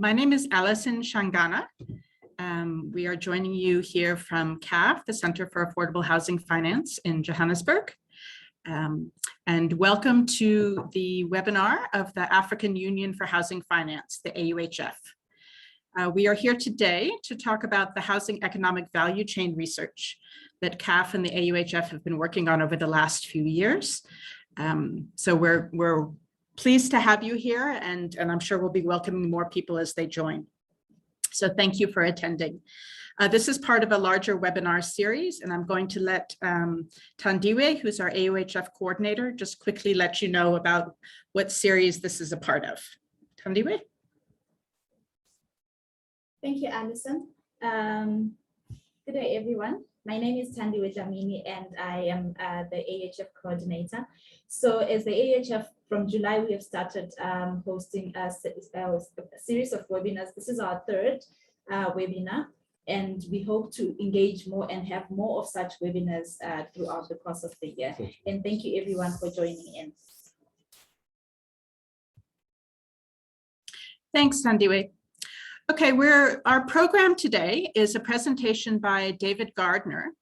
My name is Alison Shangana. We are joining you here from CAF, the Center for Affordable Housing Finance in Johannesburg. And welcome to the webinar of the African Union for Housing Finance, the AUHF. We are here today to talk about the housing economic value chain research that CAF and the AUHF have been working on over the last few years. So we're pleased to have you here, and I'm sure we'll be welcoming more people as they join. So thank you for attending. This is part of a larger webinar series, and I'm going to let Tenure, who's our AUHF coordinator, just quickly let you know about what series this is a part of. Tenure? Thank you, Alison. Good day, everyone. My name is Tenure Dlamini, and I am the AUHF coordinator. So as the AUHF, from July, we have started hosting a series of webinars. This is our third webinar, and we hope to engage more and have more of such webinars throughout the course of the year. And thank you, everyone, for joining in. Thanks, Tenure. Okay, our program today is a presentation by David Gardner,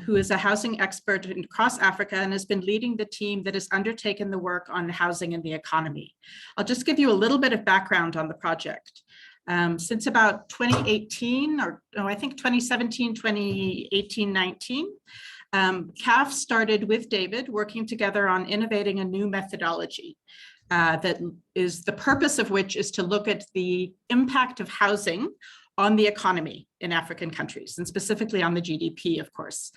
who is a housing expert across Africa and has been leading the team that has undertaken the work on housing and the economy. I'll just give you a little bit of background on the project. Since about 2018, or no, I think 2017, 2018, 19, CAF started with David working together on innovating a new methodology. That is the purpose of which is to look at the impact of housing on the economy in African countries, and specifically on the GDP, of course.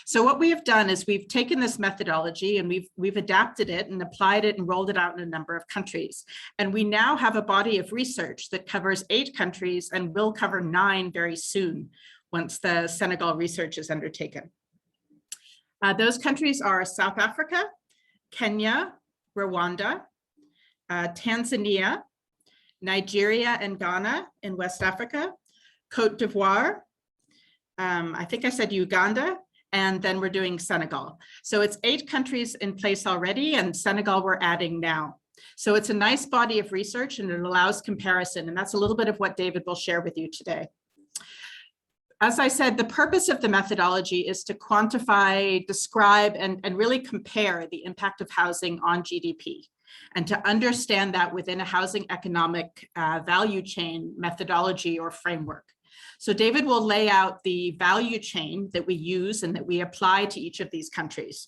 So what we have done is we've taken this methodology and we've adapted it and applied it and rolled it out in a number of countries. And we now have a body of research that covers 8 countries and will cover 9 very soon once the Senegal research is undertaken. Those countries are South Africa, Kenya, Rwanda, Tanzania, Nigeria and Ghana in West Africa, Cote d'Ivoire, I think I said Uganda, and then we're doing Senegal. So it's 8 countries in place already, and Senegal we're adding now. So it's a nice body of research and it allows comparison, and that's a little bit of what David will share with you today. As I said, the purpose of the methodology is to quantify, describe, and really compare the impact of housing on GDP, and to understand that within a housing economic value chain methodology or framework. So David will lay out the value chain that we use and that we apply to each of these countries.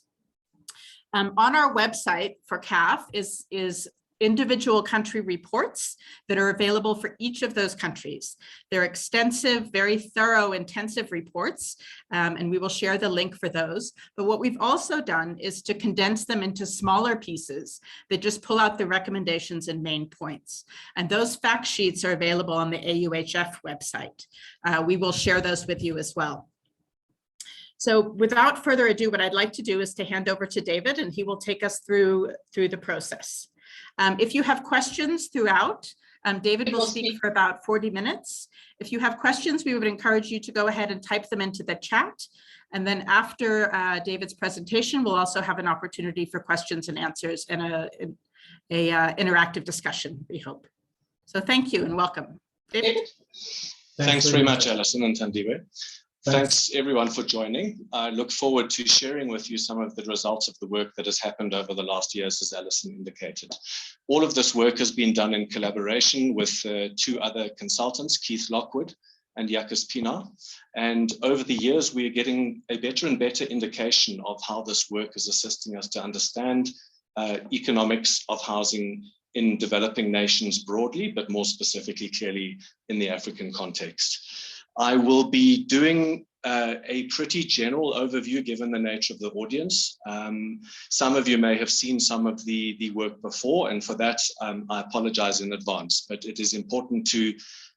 On our website for CAF is individual country reports that are available for each of those countries. They're extensive, very thorough, intensive reports, and we will share the link for those. But what we've also done is to condense them into smaller pieces that just pull out the recommendations and main points. And those fact sheets are available on the AUHF website. We will share those with you as well. So without further ado, what I'd like to do is to hand over to David, and he will take us through the process. If you have questions throughout, David will speak for about 40 minutes. If you have questions, we would encourage you to go ahead and type them into the chat. And then after David's presentation, we'll also have an opportunity for questions and answers and an interactive discussion, we hope. So thank you and welcome. David? Thanks very much, Alison and Tenure. Thanks everyone for joining. I look forward to sharing with you some of the results of the work that has happened over the last years, as Alison indicated. All of this work has been done in collaboration with 2 other consultants, Keith Lockwood and Yakus Pina. And over the years, we are getting a better and better indication of how this work is assisting us to understand economics of housing in developing nations broadly, but more specifically, clearly in the African context. I will be doing a pretty general overview given the nature of the audience. Some of you may have seen some of the work before, and for that, I apologize in advance, but it is important to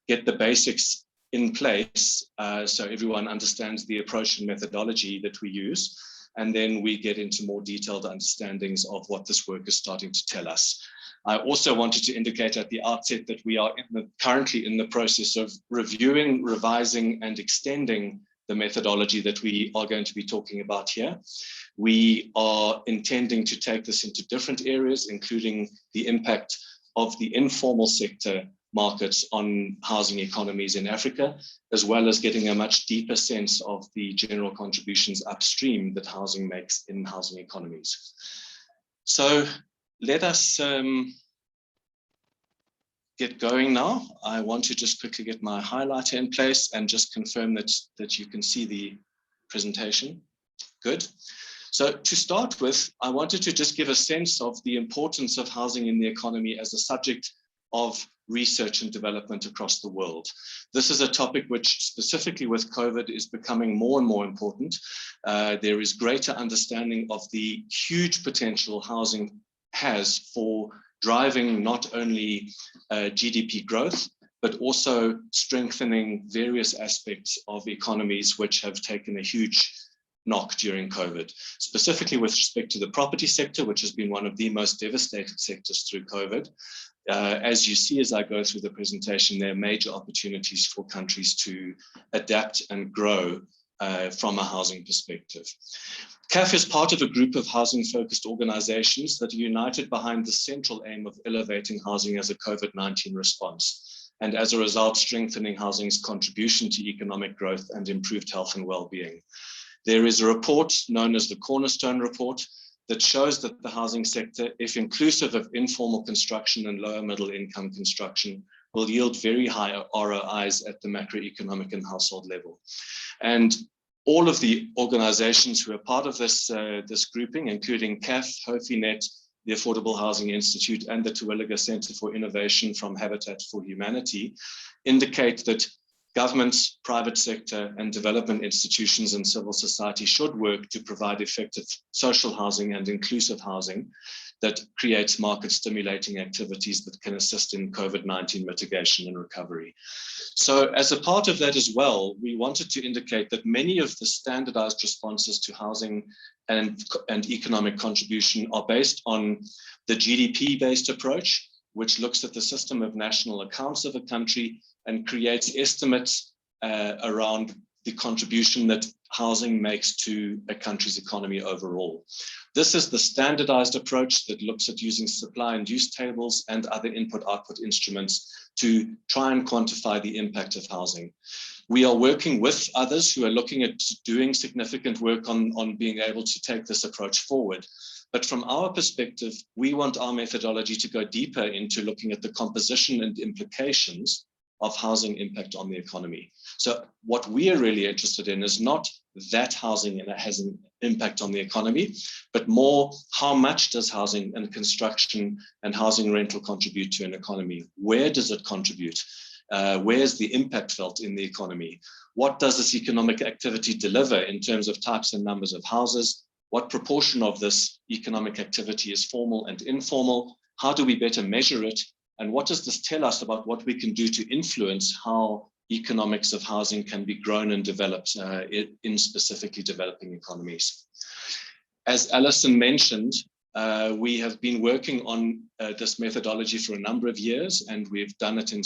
get the basics in place so everyone understands the approach and methodology that we use, and then we get into more detailed understandings of what this work is starting to tell us. I also wanted to indicate at the outset that we are currently in the process of reviewing, revising, and extending the methodology that we are going to be talking about here. We are intending to take this into different areas, including the impact of the informal sector markets on housing economies in Africa, as well as getting a much deeper sense of the general contributions upstream that housing makes in housing economies. So let us get going now. I want to just quickly get my highlighter in place and just confirm that you can see the presentation. Good. So to start with, I wanted to just give a sense of the importance of housing in the economy as a subject of research and development across the world. This is a topic which, specifically with COVID, is becoming more and more important. There is greater understanding of the huge potential housing has for driving not only GDP growth, but also strengthening various aspects of economies which have taken a huge knock during COVID, specifically with respect to the property sector, which has been one of the most devastated sectors through COVID. As you see as I go through the presentation, there are major opportunities for countries to adapt and grow from a housing perspective. CAF is part of a group of housing-focused organizations that are united behind the central aim of elevating housing as a COVID-19 response, and as a result, strengthening housing's contribution to economic growth and improved health and well-being. There is a report known as the Cornerstone Report that shows that the housing sector, if inclusive of informal construction and lower middle income construction, will yield very high ROIs at the macroeconomic and household level. And all of the organizations who are part of this grouping, including CAF, HOFINET, the Affordable Housing Institute, and the Terwilliger Center for Innovation from Habitat for Humanity, indicate that governments, private sector, and development institutions and civil society should work to provide effective social housing and inclusive housing that creates market-stimulating activities that can assist in COVID-19 mitigation and recovery. So as a part of that as well, we wanted to indicate that many of the standardized responses to housing and economic contribution are based on the GDP-based approach, which looks at the system of national accounts of a country and creates estimates around the contribution that housing makes to a country's economy overall. This is the standardized approach that looks at using supply and use tables and other input-output instruments to try and quantify the impact of housing. We are working with others who are looking at doing significant work on being able to take this approach forward. But from our perspective, we want our methodology to go deeper into looking at the composition and implications of housing impact on the economy. So what we are really interested in is not that housing has an impact on the economy, but more how much does housing and construction and housing rental contribute to an economy? Where does it contribute? Where's the impact felt in the economy? What does this economic activity deliver in terms of types and numbers of houses? What proportion of this economic activity is formal and informal? How do we better measure it? And what does this tell us about what we can do to influence how economics of housing can be grown and developed in specifically developing economies? As Alison mentioned, we have been working on this methodology for a number of years, and we've done it in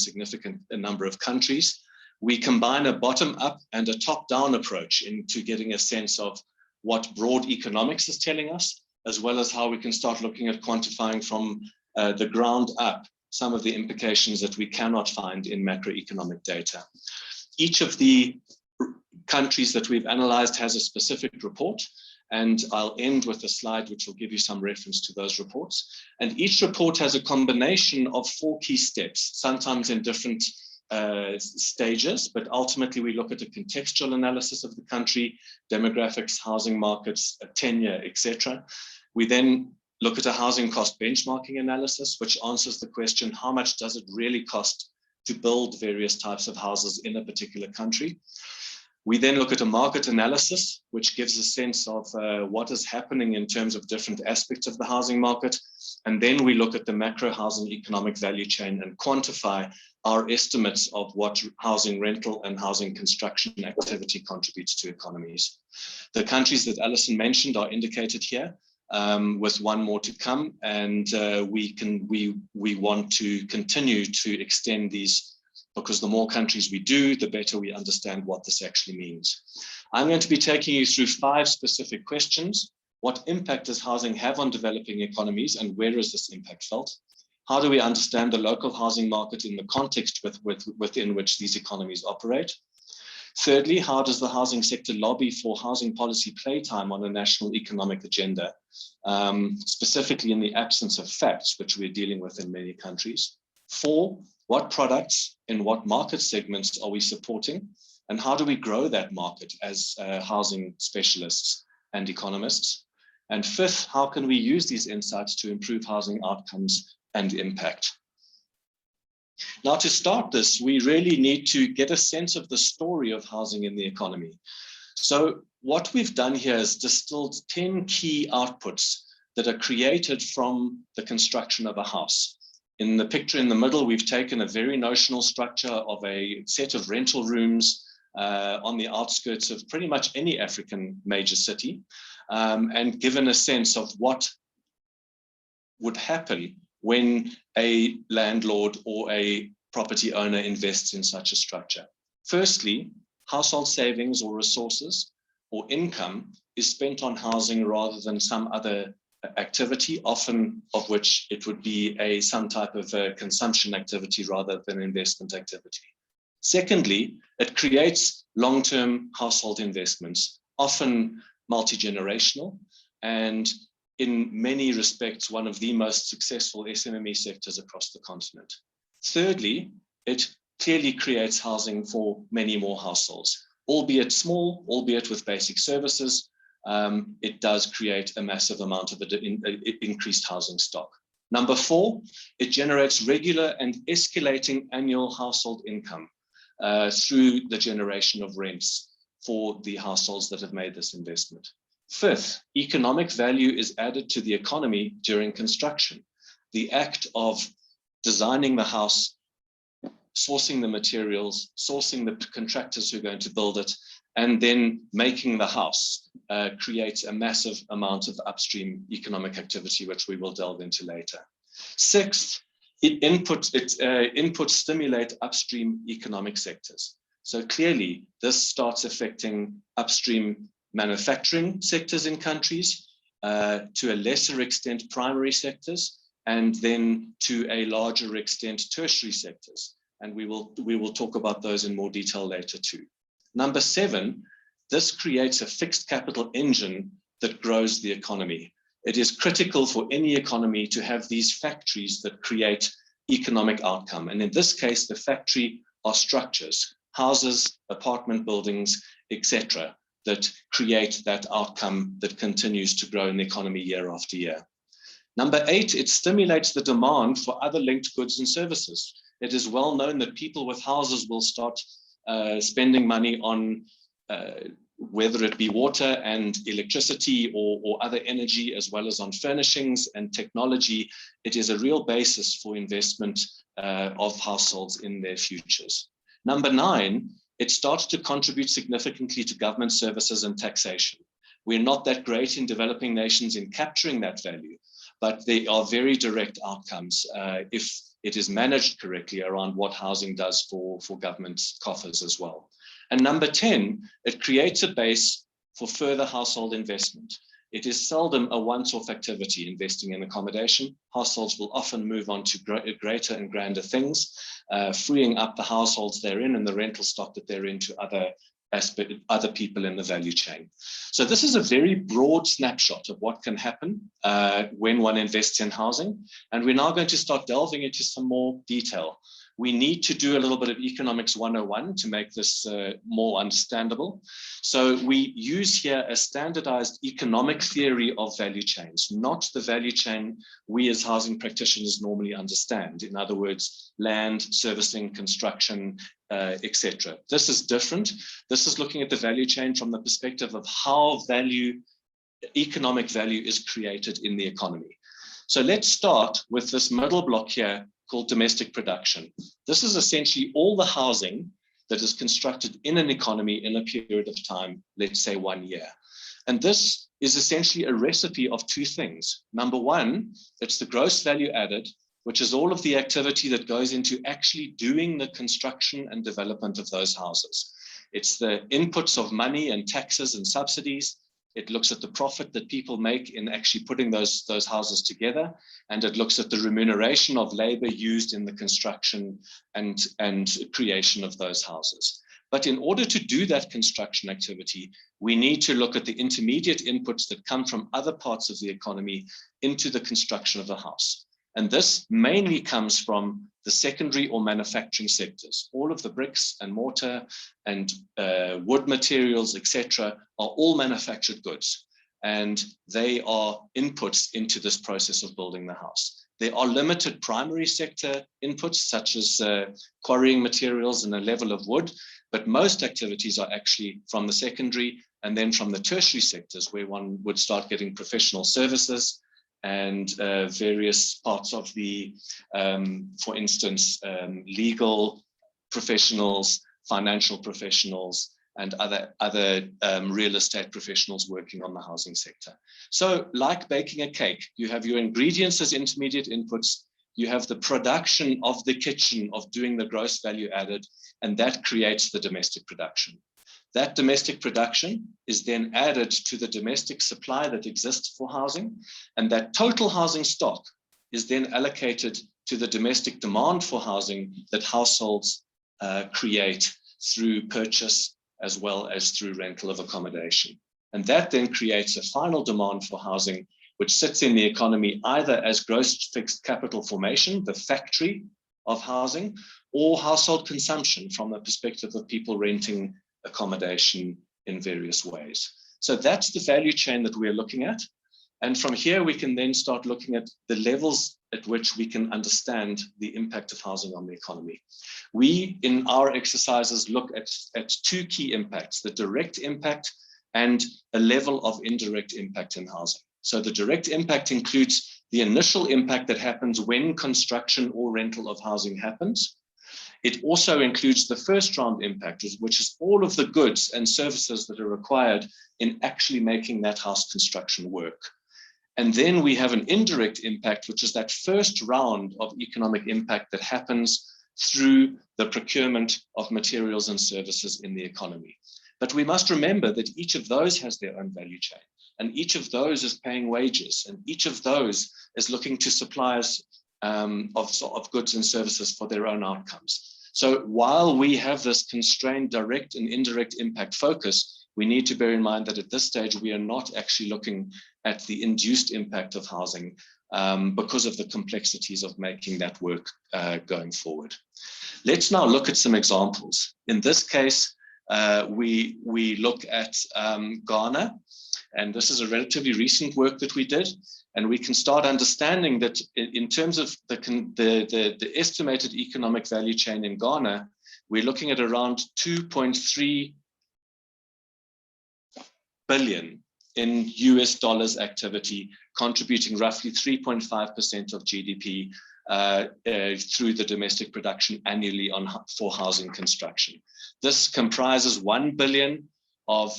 a number of countries. We combine a bottom-up and a top-down approach into getting a sense of what broad economics is telling us, as well as how we can start looking at quantifying from the ground up some of the implications that we cannot find in macroeconomic data. Each of the countries that we've analyzed has a specific report, and I'll end with a slide which will give you some reference to those reports. And each report has a combination of 4 key steps, sometimes in different stages, but ultimately we look at a contextual analysis of the country, demographics, housing markets, tenure, etc. We then look at a housing cost benchmarking analysis, which answers the question, how much does it really cost to build various types of houses in a particular country? We then look at a market analysis, which gives a sense of what is happening in terms of different aspects of the housing market. And then we look at the macro housing economic value chain and quantify our estimates of what housing rental and housing construction activity contributes to economies. The countries that Alison mentioned are indicated here, with one more to come, and we want to continue to extend these, because the more countries we do, the better we understand what this actually means. I'm going to be taking you through 5 specific questions. What impact does housing have on developing economies, and where is this impact felt? How do we understand the local housing market in the context within which these economies operate? Thirdly, how does the housing sector lobby for housing policy playtime on a national economic agenda, specifically in the absence of facts, which we're dealing with in many countries? 4, what products in what market segments are we supporting? And how do we grow that market as housing specialists and economists? And 5th, how can we use these insights to improve housing outcomes and impact? Now, to start this, we really need to get a sense of the story of housing in the economy. So what we've done here is distilled 10 key outputs that are created from the construction of a house. In the picture in the middle, we've taken a very notional structure of a set of rental rooms on the outskirts of pretty much any African major city, and given a sense of what would happen when a landlord or a property owner invests in such a structure. Firstly, household savings or resources or income is spent on housing rather than some other activity, often of which it would be some type of consumption activity rather than investment activity. Secondly, it creates long-term household investments, often multi-generational, and in many respects, one of the most successful SMME sectors across the continent. Thirdly, it clearly creates housing for many more households, albeit small, albeit with basic services. It does create a massive amount of increased housing stock. Number 4, it generates regular and escalating annual household income through the generation of rents for the households that have made this investment. 5th, economic value is added to the economy during construction. The act of designing the house, sourcing the materials, sourcing the contractors who are going to build it, and then making the house creates a massive amount of upstream economic activity, which we will delve into later. 6th, inputs stimulate upstream economic sectors. So clearly, this starts affecting upstream manufacturing sectors in countries, to a lesser extent primary sectors, and then to a larger extent tertiary sectors. And we will talk about those in more detail later too. Number 7, this creates a fixed capital engine that grows the economy. It is critical for any economy to have these factories that create economic outcome. And in this case, the factory are structures, houses, apartment buildings, etc., that create that outcome that continues to grow in the economy year after year. Number 8, it stimulates the demand for other linked goods and services. It is well known that people with houses will start spending money on whether it be water and electricity or other energy, as well as on furnishings and technology. It is a real basis for investment of households in their futures. Number 9, it starts to contribute significantly to government services and taxation. We're not that great in developing nations in capturing that value, but they are very direct outcomes if it is managed correctly around what housing does for government coffers as well. And number 10, it creates a base for further household investment. It is seldom a once-off activity, investing in accommodation. Households will often move on to greater and grander things, freeing up the households they're in and the rental stock that they're in to other people in the value chain. So this is a very broad snapshot of what can happen when one invests in housing. And we're now going to start delving into some more detail. We need to do a little bit of economics 101 to make this more understandable. So we use here a standardized economic theory of value chains, not the value chain we as housing practitioners normally understand. In other words, land, servicing, construction, etc. This is different. This is looking at the value chain from the perspective of how economic value is created in the economy. So let's start with this middle block here called domestic production. This is essentially all the housing that is constructed in an economy in a period of time, let's say 1 year. And this is essentially a recipe of 2 things. Number 1, it's the gross value added, which is all of the activity that goes into actually doing the construction and development of those houses. It's the inputs of money and taxes and subsidies. It looks at the profit that people make in actually putting those houses together, and it looks at the remuneration of labor used in the construction and creation of those houses. But in order to do that construction activity, we need to look at the intermediate inputs that come from other parts of the economy into the construction of a house. And this mainly comes from the secondary or manufacturing sectors. All of the bricks and mortar and wood materials, etc., are all manufactured goods, and they are inputs into this process of building the house. There are limited primary sector inputs, such as quarrying materials and a level of wood, but most activities are actually from the secondary and then from the tertiary sectors, where one would start getting professional services and various parts of the, for instance, legal professionals, financial professionals, and other real estate professionals working on the housing sector. So like baking a cake, you have your ingredients as intermediate inputs, you have the production of the kitchen of doing the gross value added, and that creates the domestic production. That domestic production is then added to the domestic supply that exists for housing, and that total housing stock is then allocated to the domestic demand for housing that households create through purchase as well as through rental of accommodation. And that then creates a final demand for housing, which sits in the economy either as gross fixed capital formation, the factory of housing, or household consumption from the perspective of people renting accommodation in various ways. So that's the value chain that we're looking at. And from here, we can then start looking at the levels at which we can understand the impact of housing on the economy. We, in our exercises, look at two key impacts: the direct impact and a level of indirect impact in housing. So the direct impact includes the initial impact that happens when construction or rental of housing happens. It also includes the first round impact, which is all of the goods and services that are required in actually making that house construction work. And then we have an indirect impact, which is that first round of economic impact that happens through the procurement of materials and services in the economy. But we must remember that each of those has their own value chain, and each of those is paying wages, and each of those is looking to suppliers of goods and services for their own outcomes. So while we have this constrained direct and indirect impact focus, we need to bear in mind that at this stage, we are not actually looking at the induced impact of housing because of the complexities of making that work going forward. Let's now look at some examples. In this case, we look at Ghana, and this is a relatively recent work that we did. And we can start understanding that in terms of the estimated economic value chain in Ghana, we're looking at around 2.3 billion in US dollars activity, contributing roughly 3.5% of GDP through the domestic production annually for housing construction. This comprises 1 billion of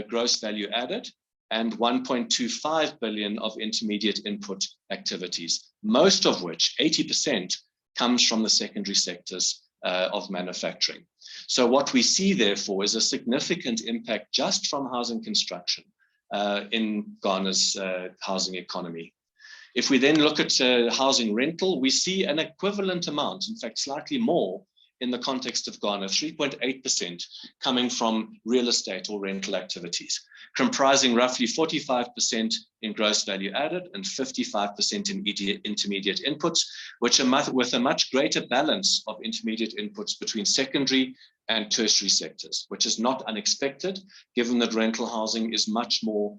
gross value added and 1.25 billion of intermediate input activities, most of which, 80%, comes from the secondary sectors of manufacturing. So what we see, therefore, is a significant impact just from housing construction in Ghana's housing economy. If we then look at housing rental, we see an equivalent amount, in fact, slightly more in the context of Ghana, 3.8% coming from real estate or rental activities, comprising roughly 45% in gross value added and 55% in intermediate inputs, which are with a much greater balance of intermediate inputs between secondary and tertiary sectors, which is not unexpected, given that rental housing is much more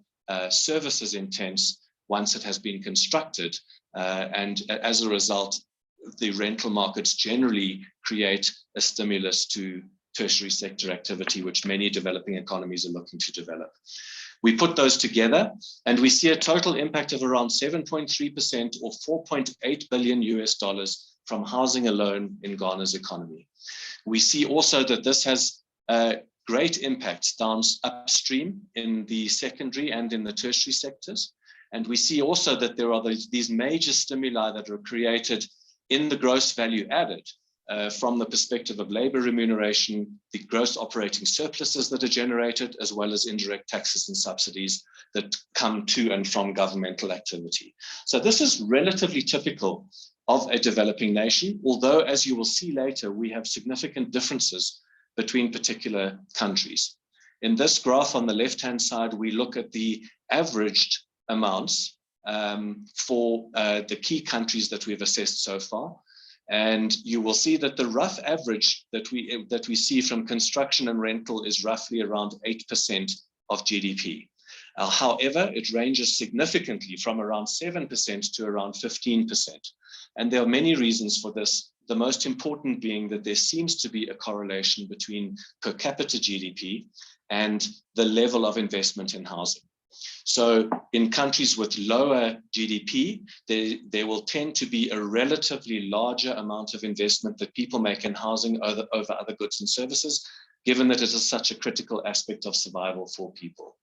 services intense once it has been constructed. And as a result, the rental markets generally create a stimulus to tertiary sector activity, which many developing economies are looking to develop. We put those together and we see a total impact of around 7.3% or 4.8 billion US dollars from housing alone in Ghana's economy. We see also that this has great impacts upstream in the secondary and in the tertiary sectors. And we see also that there are these major stimuli that are created in the gross value added from the perspective of labor remuneration, the gross operating surpluses that are generated, as well as indirect taxes and subsidies that come to and from governmental activity. So this is relatively typical of a developing nation, although, as you will see later, we have significant differences between particular countries. In this graph on the left-hand side, we look at the averaged amounts for the key countries that we've assessed so far. And you will see that the rough average that we see from construction and rental is roughly around 8% of GDP. However, it ranges significantly from around 7% to around 15%. And there are many reasons for this, the most important being that there seems to be a correlation between per capita GDP and the level of investment in housing. So in countries with lower GDP, there will tend to be a relatively larger amount of investment that people make in housing over other goods and services, given that it is such a critical aspect of survival for people.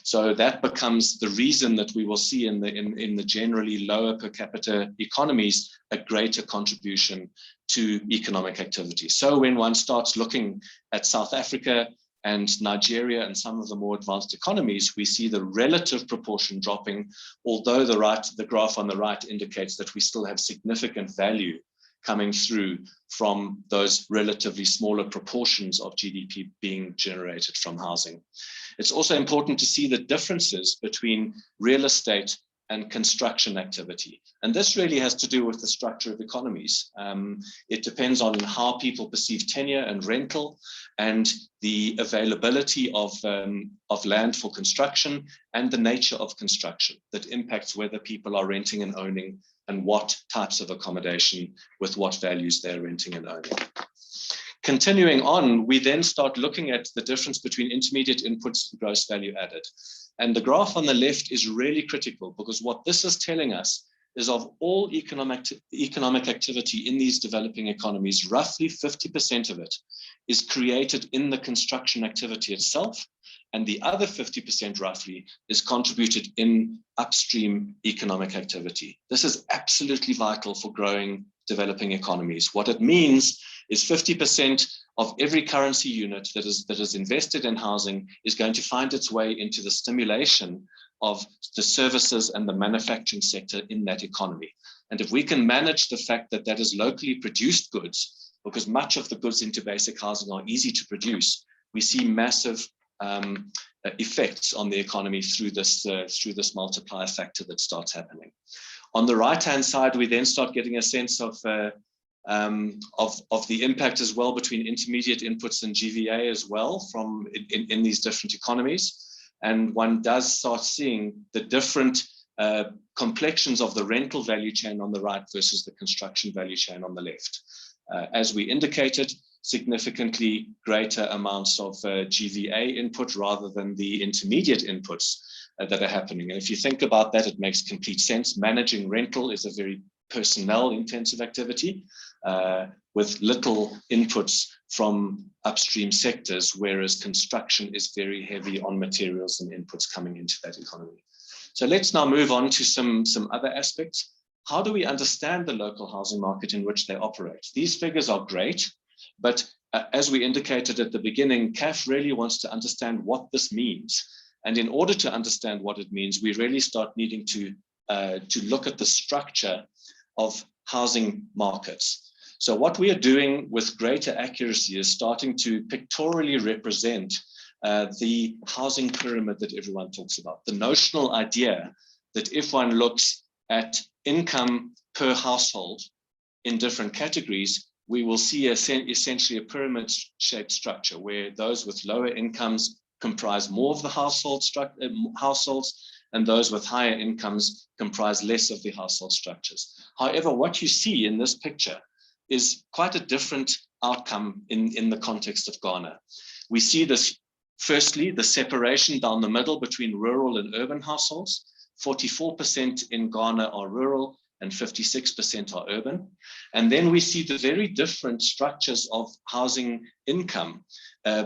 So that becomes the reason that we will see in the generally lower per capita economies a greater contribution to economic activity. So when one starts looking at South Africa and Nigeria and some of the more advanced economies, we see the relative proportion dropping, although the graph on the right indicates that we still have significant value coming through from those relatively smaller proportions of GDP being generated from housing. It's also important to see the differences between real estate and construction activity. And this really has to do with the structure of economies. It depends on how people perceive tenure and rental and the availability of land for construction and the nature of construction that impacts whether people are renting and owning and what types of accommodation with what values they're renting and owning. Continuing on, we then start looking at the difference between intermediate inputs and gross value added. And the graph on the left is really critical because what this is telling us is of all economic activity in these developing economies, roughly 50% of it is created in the construction activity itself. And the other 50% roughly is contributed in upstream economic activity. This is absolutely vital for growing developing economies. What it means is 50% of every currency unit that is invested in housing is going to find its way into the stimulation of the services and the manufacturing sector in that economy. And if we can manage the fact that that is locally produced goods, because much of the goods into basic housing are easy to produce, we see massive effects on the economy through this multiplier factor that starts happening. On the right-hand side, we then start getting a sense of the impact as well between intermediate inputs and GVA as well from in these different economies. And one does start seeing the different complexions of the rental value chain on the right versus the construction value chain on the left. As we indicated, significantly greater amounts of GVA input rather than the intermediate inputs that are happening. And if you think about that, it makes complete sense. Managing rental is a very personnel intensive activity with little inputs from upstream sectors, whereas construction is very heavy on materials and inputs coming into that economy. So let's now move on to some other aspects. How do we understand the local housing market in which they operate? These figures are great, but as we indicated at the beginning, CAF really wants to understand what this means. And in order to understand what it means, we really start needing to look at the structure of housing markets. So what we are doing with greater accuracy is starting to pictorially represent the housing pyramid that everyone talks about. The notional idea that if one looks at income per household in different categories, we will see essentially a pyramid-shaped structure where those with lower incomes comprise more of the households, and those with higher incomes comprise less of the household structures. However, what you see in this picture is quite a different outcome in the context of Ghana. We see this, firstly, the separation down the middle between rural and urban households. 44% in Ghana are rural and 56% are urban. And then we see the very different structures of housing income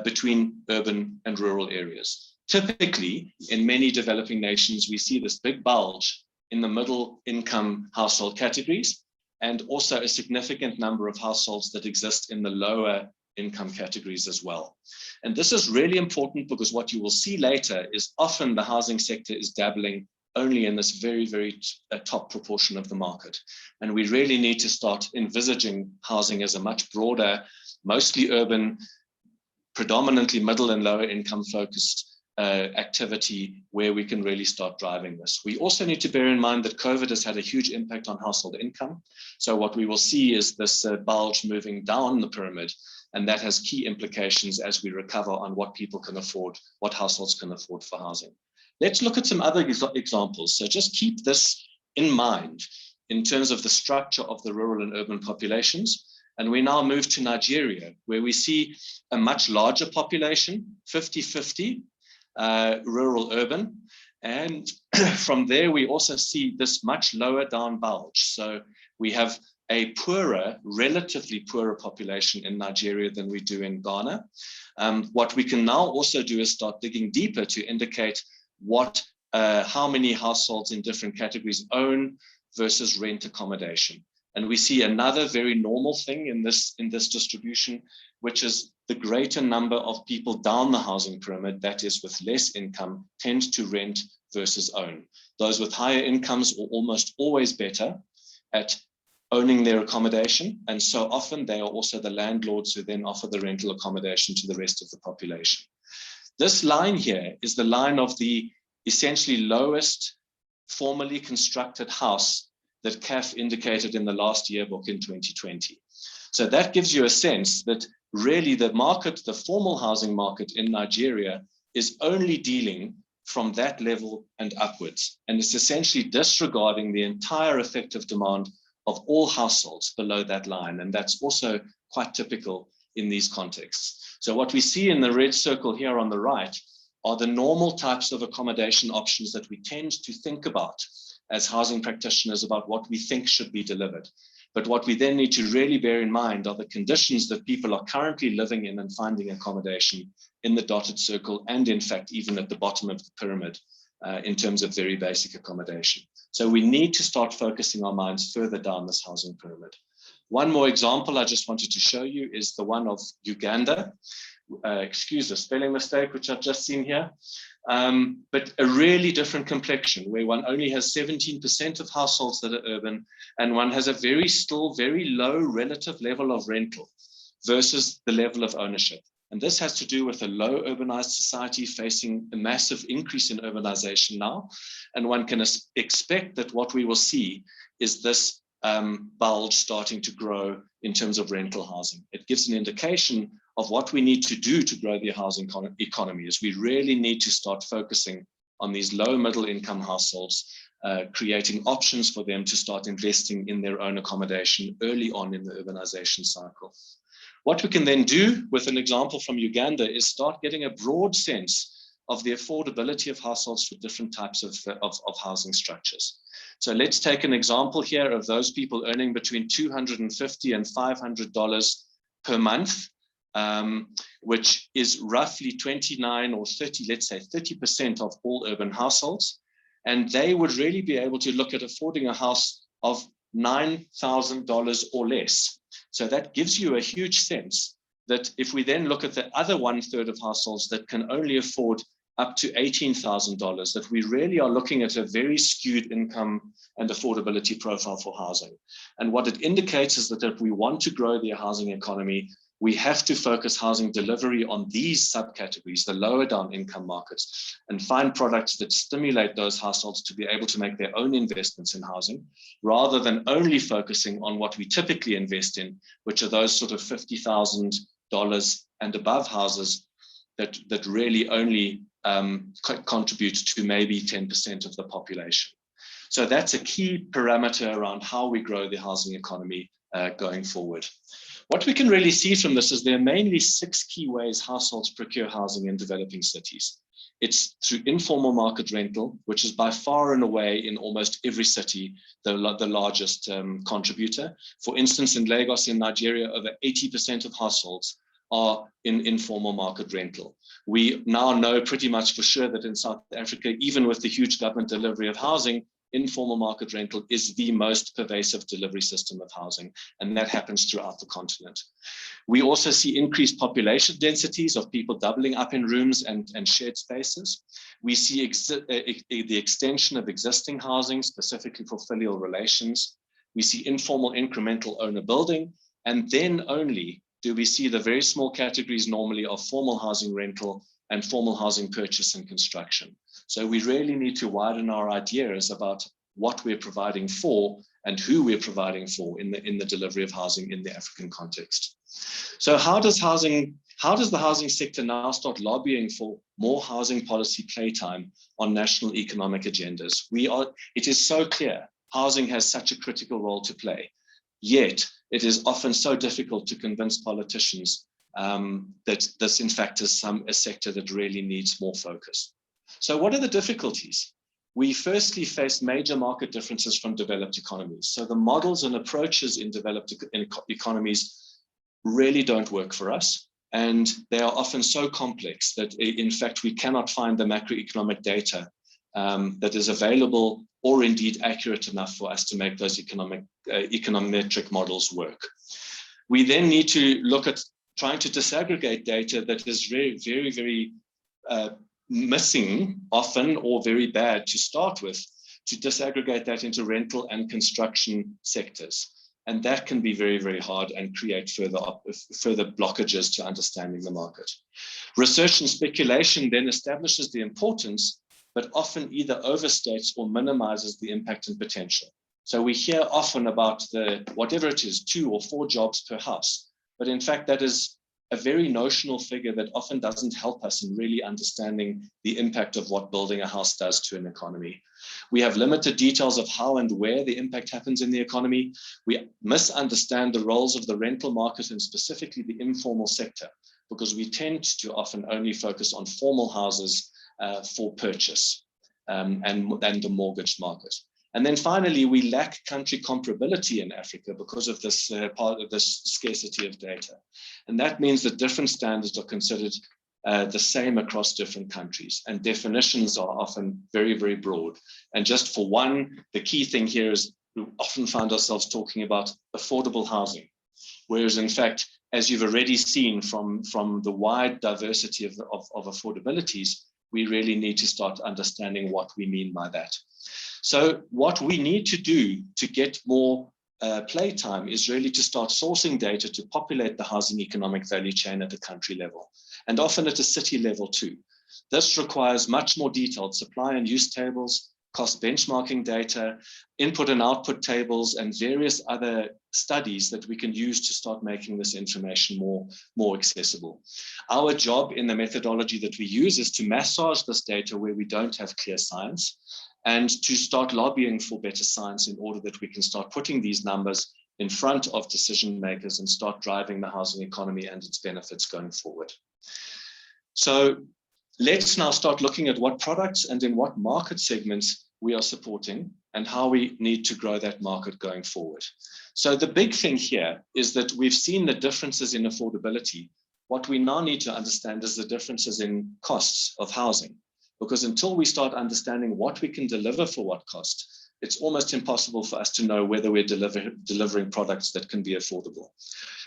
between urban and rural areas. Typically, in many developing nations, we see this big bulge in the middle income household categories. and also a significant number of households that exist in the lower income categories as well. And this is really important because what you will see later is often the housing sector is dabbling only in this very, very top proportion of the market. And we really need to start envisaging housing as a much broader, mostly urban, predominantly middle and lower income focused activity where we can really start driving this. We also need to bear in mind that COVID has had a huge impact on household income. So what we will see is this bulge moving down the pyramid, and that has key implications as we recover on what people can afford, what households can afford for housing. Let's look at some other examples. So just keep this in mind in terms of the structure of the rural and urban populations. And we now move to Nigeria, where we see a much larger population, 50-50, rural urban. And from there, we also see this much lower down bulge. So we have a poorer, relatively poorer population in Nigeria than we do in Ghana. What we can now also do is start digging deeper to indicate how many households in different categories own versus rent accommodation. And we see another very normal thing in this distribution, which is the greater number of people down the housing pyramid, that is with less income, tend to rent versus own. Those with higher incomes are almost always better at owning their accommodation. And so often they are also the landlords who then offer the rental accommodation to the rest of the population. This line here is the line of the essentially lowest formally constructed house that CAF indicated in the last yearbook in 2020. So that gives you a sense that really the market, the formal housing market in Nigeria, is only dealing from that level and upwards. And it's essentially disregarding the entire effective demand of all households below that line. And that's also quite typical in these contexts. So what we see in the red circle here on the right are the normal types of accommodation options that we tend to think about as housing practitioners about what we think should be delivered. But what we then need to really bear in mind are the conditions that people are currently living in and finding accommodation in the dotted circle, and in fact, even at the bottom of the pyramid in terms of very basic accommodation. So we need to start focusing our minds further down this housing pyramid. One more example I just wanted to show you is the one of Uganda. Excuse the spelling mistake, which I've just seen here. But a really different complexion where one only has 17% of households that are urban, and one has a still very low relative level of rental versus the level of ownership. And this has to do with a low urbanized society facing a massive increase in urbanization now. And one can expect that what we will see is this bulge starting to grow in terms of rental housing. It gives an indication of what we need to do to grow the housing economy. Is we really need to start focusing on these low middle income households, creating options for them to start investing in their own accommodation early on in the urbanization cycle. What we can then do with an example from Uganda is start getting a broad sense of the affordability of households for different types of housing structures. So let's take an example here of those people earning between $250 and $500 per month, which is roughly 29 or 30, let's say 30% of all urban households. And they would really be able to look at affording a house of $9,000 or less. So that gives you a huge sense that if we then look at the other 1/3 of households that can only afford up to $18,000, that we really are looking at a very skewed income and affordability profile for housing. And what it indicates is that if we want to grow the housing economy, we have to focus housing delivery on these subcategories, the lower down income markets, and find products that stimulate those households to be able to make their own investments in housing, rather than only focusing on what we typically invest in, which are those sort of $50,000 and above houses that really only contribute to maybe 10% of the population. So that's a key parameter around how we grow the housing economy going forward. What we can really see from this is there are mainly 6 key ways households procure housing in developing cities. It's through informal market rental, which is by far and away in almost every city, the largest contributor. For instance, in Lagos in Nigeria, over 80% of households are in informal market rental. We now know pretty much for sure that in South Africa, even with the huge government delivery of housing, informal market rental is the most pervasive delivery system of housing, and that happens throughout the continent. We also see increased population densities of people doubling up in rooms and shared spaces. We see the extension of existing housing, specifically for filial relations. We see informal incremental owner building, and then only do we see the very small categories normally of formal housing rental and formal housing purchase and construction. So we really need to widen our ideas about what we're providing for and who we're providing for in the delivery of housing in the African context. So how does the housing sector now start lobbying for more housing policy playtime on national economic agendas? It is so clear housing has such a critical role to play, yet it is often so difficult to convince politicians that this in fact is a sector that really needs more focus. So what are the difficulties? We firstly face major market differences from developed economies. So the models and approaches in developed economies really don't work for us. And they are often so complex that in fact, we cannot find the macroeconomic data that is available or indeed accurate enough for us to make those econometric models work. We then need to look at trying to disaggregate data that is very missing often or very bad to start with, to disaggregate that into rental and construction sectors. And that can be very hard and create further blockages to understanding the market. Research and speculation then establishes the importance, but often either overstates or minimizes the impact and potential. So we hear often about whatever it is, 2 or 4 jobs per house, but in fact that is a very notional figure that often doesn't help us in really understanding the impact of what building a house does to an economy. We have limited details of how and where the impact happens in the economy. We misunderstand the roles of the rental market and specifically the informal sector, because we tend to often only focus on formal houses for purchase and the mortgage market. And then finally, we lack country comparability in Africa because of this part of this scarcity of data. And that means that different standards are considered the same across different countries, and definitions are often very broad. And just for one, the key thing here is we often find ourselves talking about affordable housing, whereas in fact, as you've already seen from the wide diversity of affordabilities, we really need to start understanding what we mean by that. So what we need to do to get more playtime is really to start sourcing data to populate the housing economic value chain at the country level, and often at a city level too. This requires much more detailed supply and use tables, cost benchmarking data, input and output tables, and various other studies that we can use to start making this information more accessible. Our job in the methodology that we use is to massage this data where we don't have clear science, and to start lobbying for better science in order that we can start putting these numbers in front of decision makers and start driving the housing economy and its benefits going forward. So let's now start looking at what products and in what market segments we are supporting and how we need to grow that market going forward. So the big thing here is that we've seen the differences in affordability. What we now need to understand is the differences in costs of housing, because until we start understanding what we can deliver for what cost, it's almost impossible for us to know whether we're delivering products that can be affordable.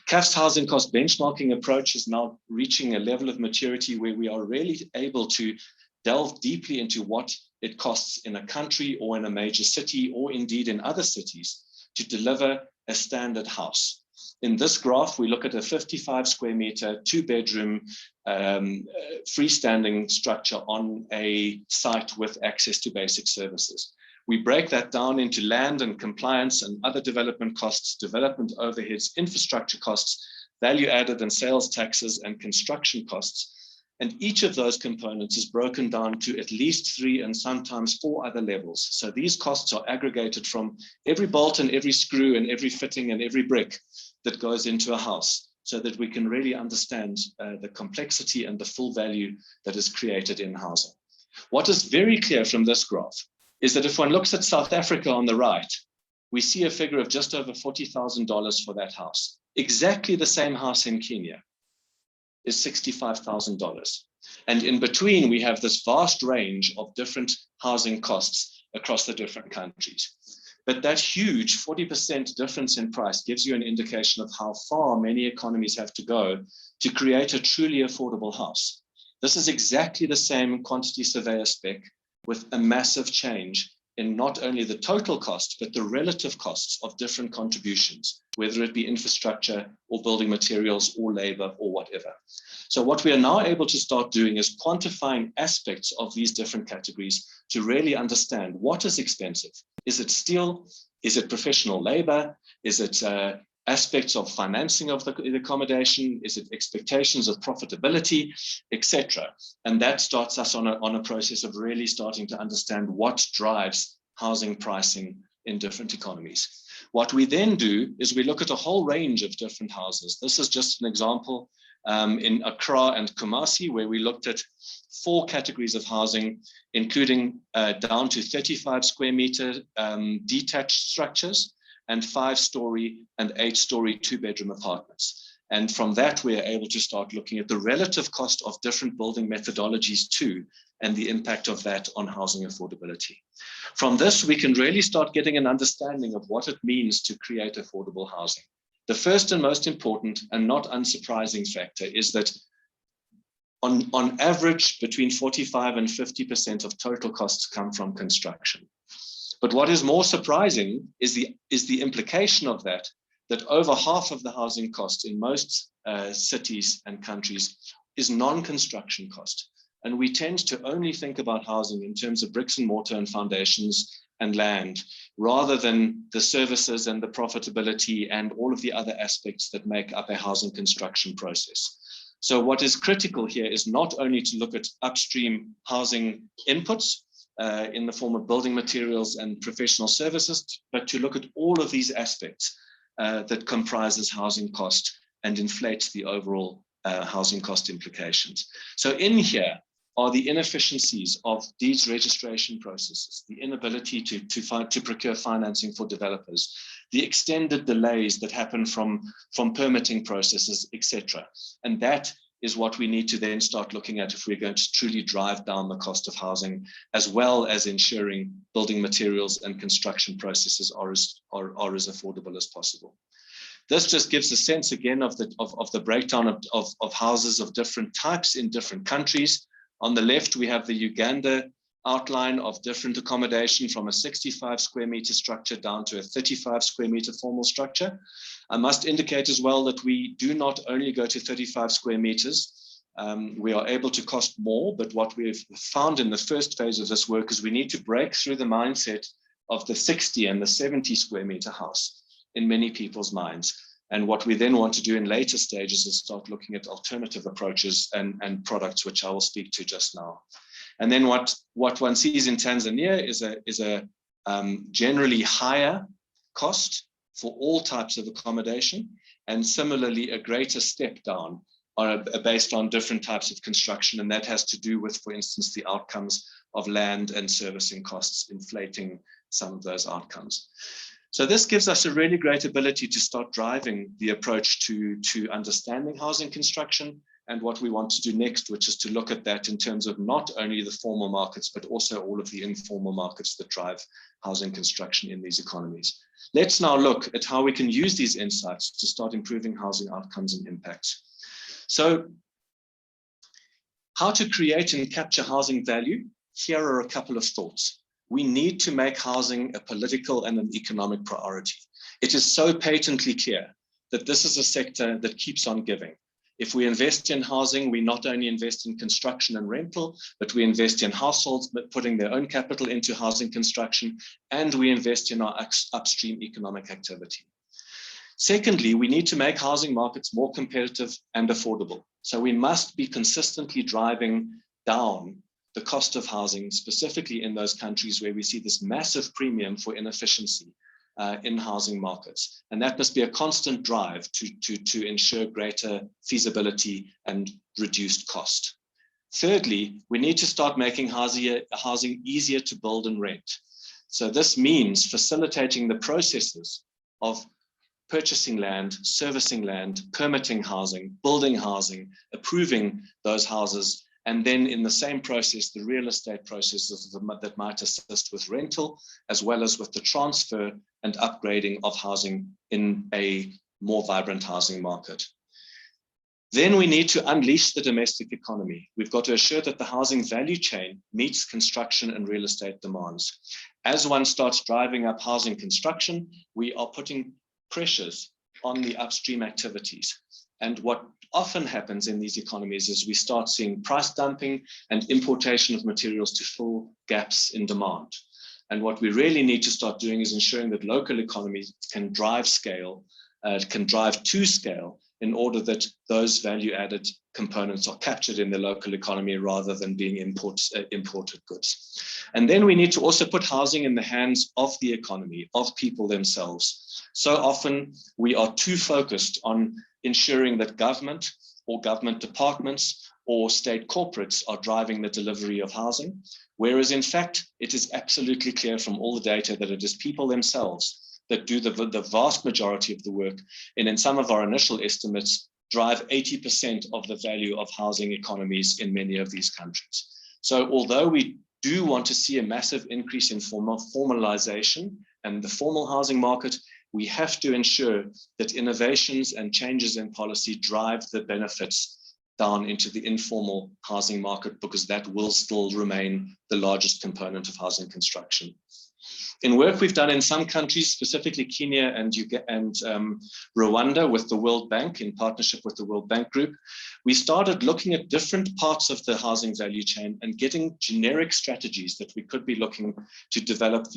CAF's housing cost benchmarking approach is now reaching a level of maturity where we are really able to delve deeply into what it costs in a country or in a major city or indeed in other cities to deliver a standard house. In this graph, we look at a 55 square meter, 2-bedroom freestanding structure on a site with access to basic services. We break that down into land and compliance and other development costs, development overheads, infrastructure costs, value added and sales taxes, and construction costs. And each of those components is broken down to at least 3 and sometimes 4 other levels. So these costs are aggregated from every bolt and every screw and every fitting and every brick that goes into a house, so that we can really understand the complexity and the full value that is created in housing. What is very clear from this graph is that if one looks at South Africa on the right, we see a figure of just over $40,000 for that house. Exactly the same house in Kenya is $65,000. And in between, we have this vast range of different housing costs across the different countries. But that huge 40% difference in price gives you an indication of how far many economies have to go to create a truly affordable house. This is exactly the same quantity surveyor spec with a massive change in not only the total cost, but the relative costs of different contributions, whether it be infrastructure or building materials or labor or whatever. So what we are now able to start doing is quantifying aspects of these different categories to really understand what is expensive. Is it steel? Is it professional labor? Is it aspects of financing of the accommodation? Is it expectations of profitability, etc.? And that starts us on a process of really starting to understand what drives housing pricing in different economies. What we then do is we look at a whole range of different houses. This is just an example in Accra and Kumasi, where we looked at 4 categories of housing, including down to 35 square meter detached structures, and 5-story and 8-story 2-bedroom apartments. And from that, we are able to start looking at the relative cost of different building methodologies too, and the impact of that on housing affordability. From this, we can really start getting an understanding of what it means to create affordable housing. The first and most important and not unsurprising factor is that on average, between 45 and 50% of total costs come from construction. But what is more surprising is the implication of that over half of the housing cost in most cities and countries is non-construction cost. And we tend to only think about housing in terms of bricks and mortar and foundations and land, rather than the services and the profitability and all of the other aspects that make up a housing construction process. So what is critical here is not only to look at upstream housing inputs, in the form of building materials and professional services, but to look at all of these aspects that comprises housing cost and inflates the overall housing cost implications. So in here are the inefficiencies of these registration processes, the inability to procure financing for developers, the extended delays that happen from permitting processes, etc. And that is what we need to then start looking at if we're going to truly drive down the cost of housing, as well as ensuring building materials and construction processes are as affordable as possible. This just gives a sense again of the breakdown of houses of different types in different countries. On the left, we have the Uganda outline of different accommodation from a 65 square meter structure down to a 35 square meter formal structure. I must indicate as well that we do not only go to 35 square meters. We are able to cost more, but what we've found in the first phase of this work is we need to break through the mindset of the 60 and the 70 square meter house in many people's minds. And what we then want to do in later stages is start looking at alternative approaches and products, which I will speak to just now. And then what one sees in Tanzania is a generally higher cost for all types of accommodation, and similarly a greater step down based on different types of construction. And that has to do with, for instance, the outcomes of land and servicing costs inflating some of those outcomes. So this gives us a really great ability to start driving the approach to understanding housing construction and what we want to do next, which is to look at that in terms of not only the formal markets, but also all of the informal markets that drive housing construction in these economies. Let's now look at how we can use these insights to start improving housing outcomes and impacts. So how to create and capture housing value? Here are a couple of thoughts. We need to make housing a political and an economic priority. It is so patently clear that this is a sector that keeps on giving. If we invest in housing, we not only invest in construction and rental, but we invest in households putting their own capital into housing construction, and we invest in our upstream economic activity. Secondly, we need to make housing markets more competitive and affordable. So we must be consistently driving down the cost of housing, specifically in those countries where we see this massive premium for inefficiency in housing markets. And that must be a constant drive to ensure greater feasibility and reduced cost. Thirdly, we need to start making housing easier to build and rent. So this means facilitating the processes of purchasing land, servicing land, permitting housing, building housing, approving those houses, And then in the same process, the real estate processes that might assist with rental, as well as with the transfer and upgrading of housing in a more vibrant housing market. Then we need to unleash the domestic economy. We've got to assure that the housing value chain meets construction and real estate demands. As one starts driving up housing construction, we are putting pressures on the upstream activities. And what often happens in these economies is we start seeing price dumping and importation of materials to fill gaps in demand. And what we really need to start doing is ensuring that local economies can drive scale, can drive to scale, in order that those value-added components are captured in the local economy rather than being imported goods. And then we need to also put housing in the hands of the economy, of people themselves. So often we are too focused on ensuring that government or government departments or state corporates are driving the delivery of housing, whereas in fact, it is absolutely clear from all the data that it is people themselves that do the vast majority of the work, and in some of our initial estimates, drive 80% of the value of housing economies in many of these countries. So although we do want to see a massive increase in formalization and the formal housing market, we have to ensure that innovations and changes in policy drive the benefits down into the informal housing market, because that will still remain the largest component of housing construction. In work we've done in some countries, specifically Kenya and Rwanda with the World Bank, in partnership with the World Bank Group, we started looking at different parts of the housing value chain and getting generic strategies that we could be looking to develop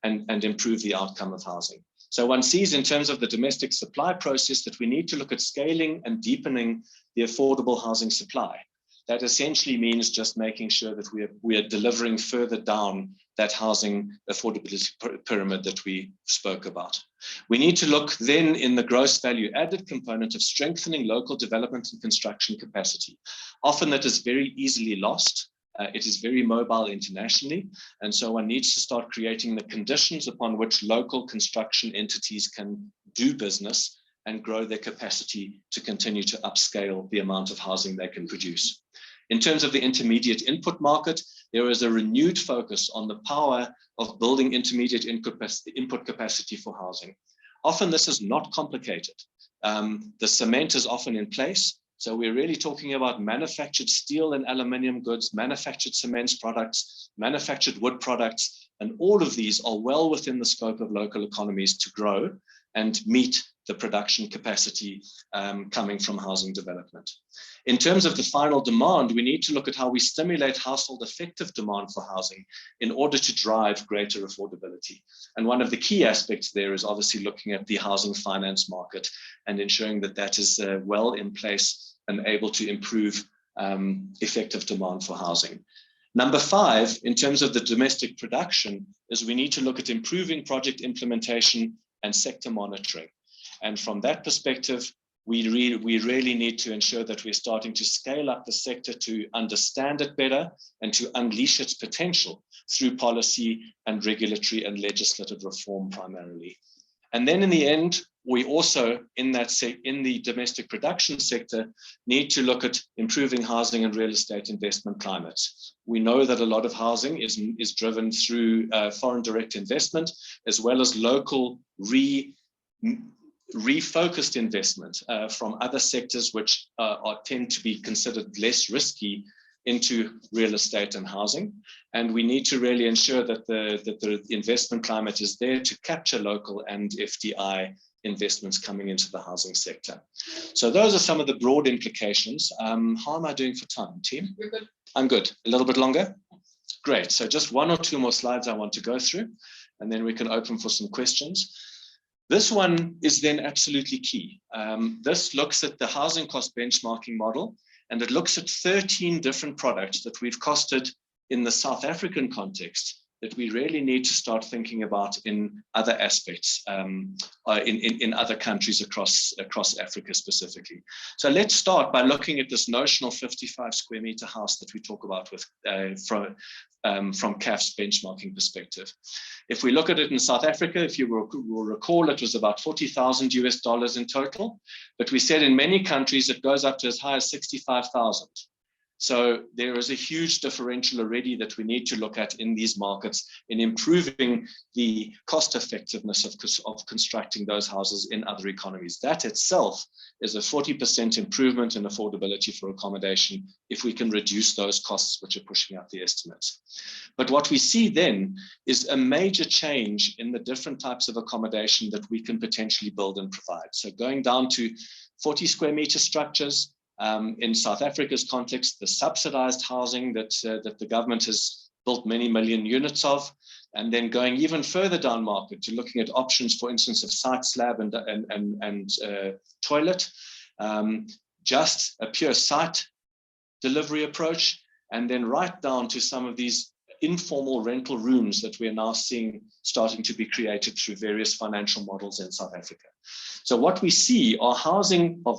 and improve the outcome of housing. So one sees in terms of the domestic supply process that we need to look at scaling and deepening the affordable housing supply. That essentially means just making sure that we are delivering further down that housing affordability pyramid that we spoke about. We need to look then in the gross value added component of strengthening local development and construction capacity. Often that is very easily lost. It is very mobile internationally. And so one needs to start creating the conditions upon which local construction entities can do business and grow their capacity to continue to upscale the amount of housing they can produce. In terms of the intermediate input market, there is a renewed focus on the power of building intermediate input capacity for housing. Often this is not complicated. The cement is often in place. So we're really talking about manufactured steel and aluminium goods, manufactured cements products, manufactured wood products, and all of these are well within the scope of local economies to grow and meet the production capacity coming from housing development. In terms of the final demand, we need to look at how we stimulate household effective demand for housing in order to drive greater affordability. And one of the key aspects there is obviously looking at the housing finance market and ensuring that that is well in place and able to improve effective demand for housing. Number 5, in terms of the domestic production, is we need to look at improving project implementation and sector monitoring. And from that perspective, we really need to ensure that we're starting to scale up the sector to understand it better and to unleash its potential through policy and regulatory and legislative reform primarily. And then in the end, we also, in the domestic production sector, need to look at improving housing and real estate investment climates. We know that a lot of housing is driven through foreign direct investment, as well as local refocused investment from other sectors which tend to be considered less risky into real estate and housing. And we need to really ensure that the investment climate is there to capture local and FDI investments coming into the housing sector. So those are some of the broad implications. How am I doing for time, team? You're good. I'm good. A little bit longer? Great. So just 1 or 2 more slides I want to go through, and then we can open for some questions. This one is then absolutely key. This looks at the housing cost benchmarking model, and it looks at 13 different products that we've costed in the South African context that we really need to start thinking about in other aspects, in other countries across Africa specifically. So let's start by looking at this notional 55 square meter house that we talk about with from CAF's benchmarking perspective. If we look at it in South Africa, if you will recall, it was about $40,000 US in total, but we said in many countries it goes up to as high as 65,000. So there is a huge differential already that we need to look at in these markets in improving the cost effectiveness of constructing those houses in other economies. That itself is a 40% improvement in affordability for accommodation if we can reduce those costs which are pushing up the estimates. But what we see then is a major change in the different types of accommodation that we can potentially build and provide. So going down to 40 square meter structures, in South Africa's context, the subsidized housing that the government has built many million units of, and then going even further down market to looking at options, for instance, of site slab and toilet, just a pure site delivery approach, and then right down to some of these informal rental rooms that we are now seeing starting to be created through various financial models in South Africa. So what we see are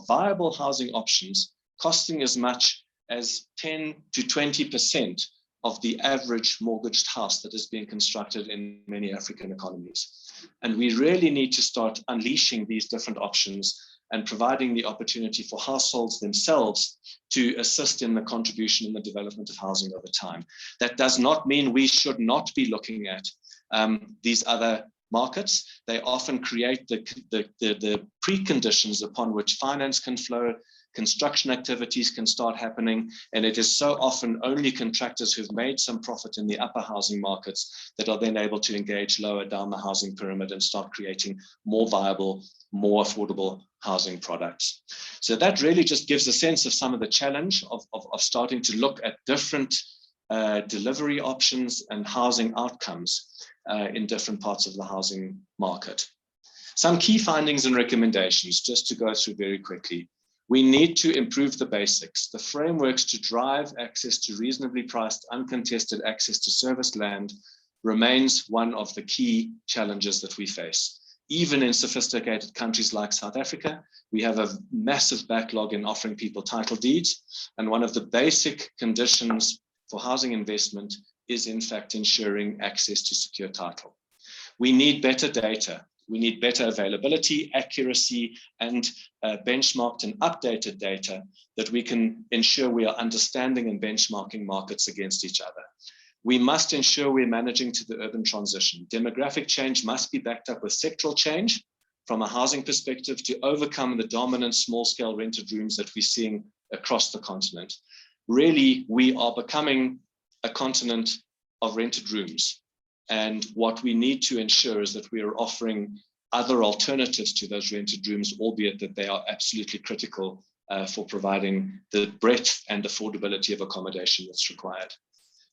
viable housing options costing as much as 10 to 20% of the average mortgaged house that is being constructed in many African economies. And we really need to start unleashing these different options and providing the opportunity for households themselves to assist in the contribution in the development of housing over time. That does not mean we should not be looking at these other markets. They often create the preconditions upon which finance can flow, construction activities can start happening, and it is so often only contractors who've made some profit in the upper housing markets that are then able to engage lower down the housing pyramid and start creating more viable, more affordable housing products. So that really just gives a sense of some of the challenge of starting to look at different delivery options and housing outcomes in different parts of the housing market. Some key findings and recommendations, just to go through very quickly. We need to improve the basics, the frameworks to drive access to reasonably priced, uncontested access to serviced land remains one of the key challenges that we face. Even in sophisticated countries like South Africa, we have a massive backlog in offering people title deeds. And one of the basic conditions for housing investment is in fact ensuring access to secure title. We need better data. We need better availability, accuracy, and benchmarked and updated data that we can ensure we are understanding and benchmarking markets against each other. We must ensure we're managing to the urban transition. Demographic change must be backed up with sectoral change from a housing perspective to overcome the dominant small-scale rented rooms that we're seeing across the continent. Really, we are becoming a continent of rented rooms. And what we need to ensure is that we are offering other alternatives to those rented rooms, albeit that they are absolutely critical for providing the breadth and affordability of accommodation that's required.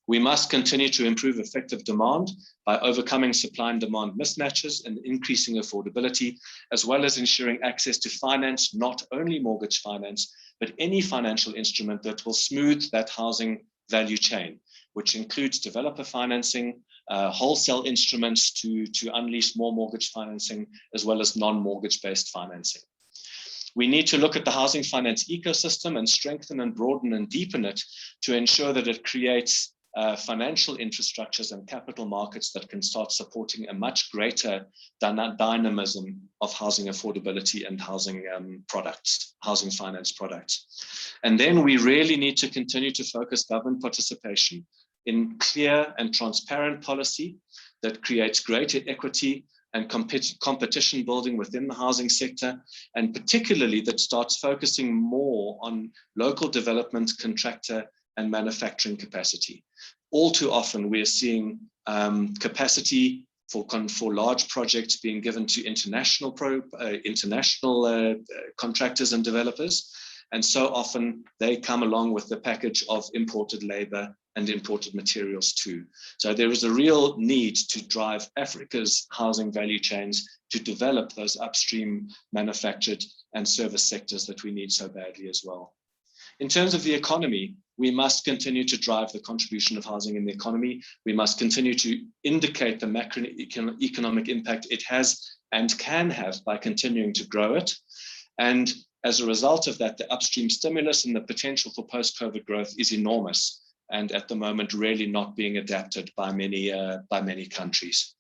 We must continue to improve effective demand by overcoming supply and demand mismatches and increasing affordability, as well as ensuring access to finance, not only mortgage finance, but any financial instrument that will smooth that housing value chain, which includes developer financing, wholesale instruments to unleash more mortgage financing, as well as non-mortgage based financing. We need to look at the housing finance ecosystem and strengthen and broaden and deepen it to ensure that it creates financial infrastructures and capital markets that can start supporting a much greater dynamism of housing affordability and housing products, housing finance products. And then we really need to continue to focus government participation in clear and transparent policy that creates greater equity and competition building within the housing sector, and particularly that starts focusing more on local development, contractor, and manufacturing capacity. All too often, we're seeing capacity for large projects being given to international contractors and developers. And so often they come along with the package of imported labor and imported materials too. So there is a real need to drive Africa's housing value chains to develop those upstream manufactured and service sectors that we need so badly as well. In terms of the economy, we must continue to drive the contribution of housing in the economy. We must continue to indicate the macroeconomic impact it has and can have by continuing to grow it. And as a result of that, the upstream stimulus and the potential for post-COVID growth is enormous. and at the moment really not being adapted by many countries.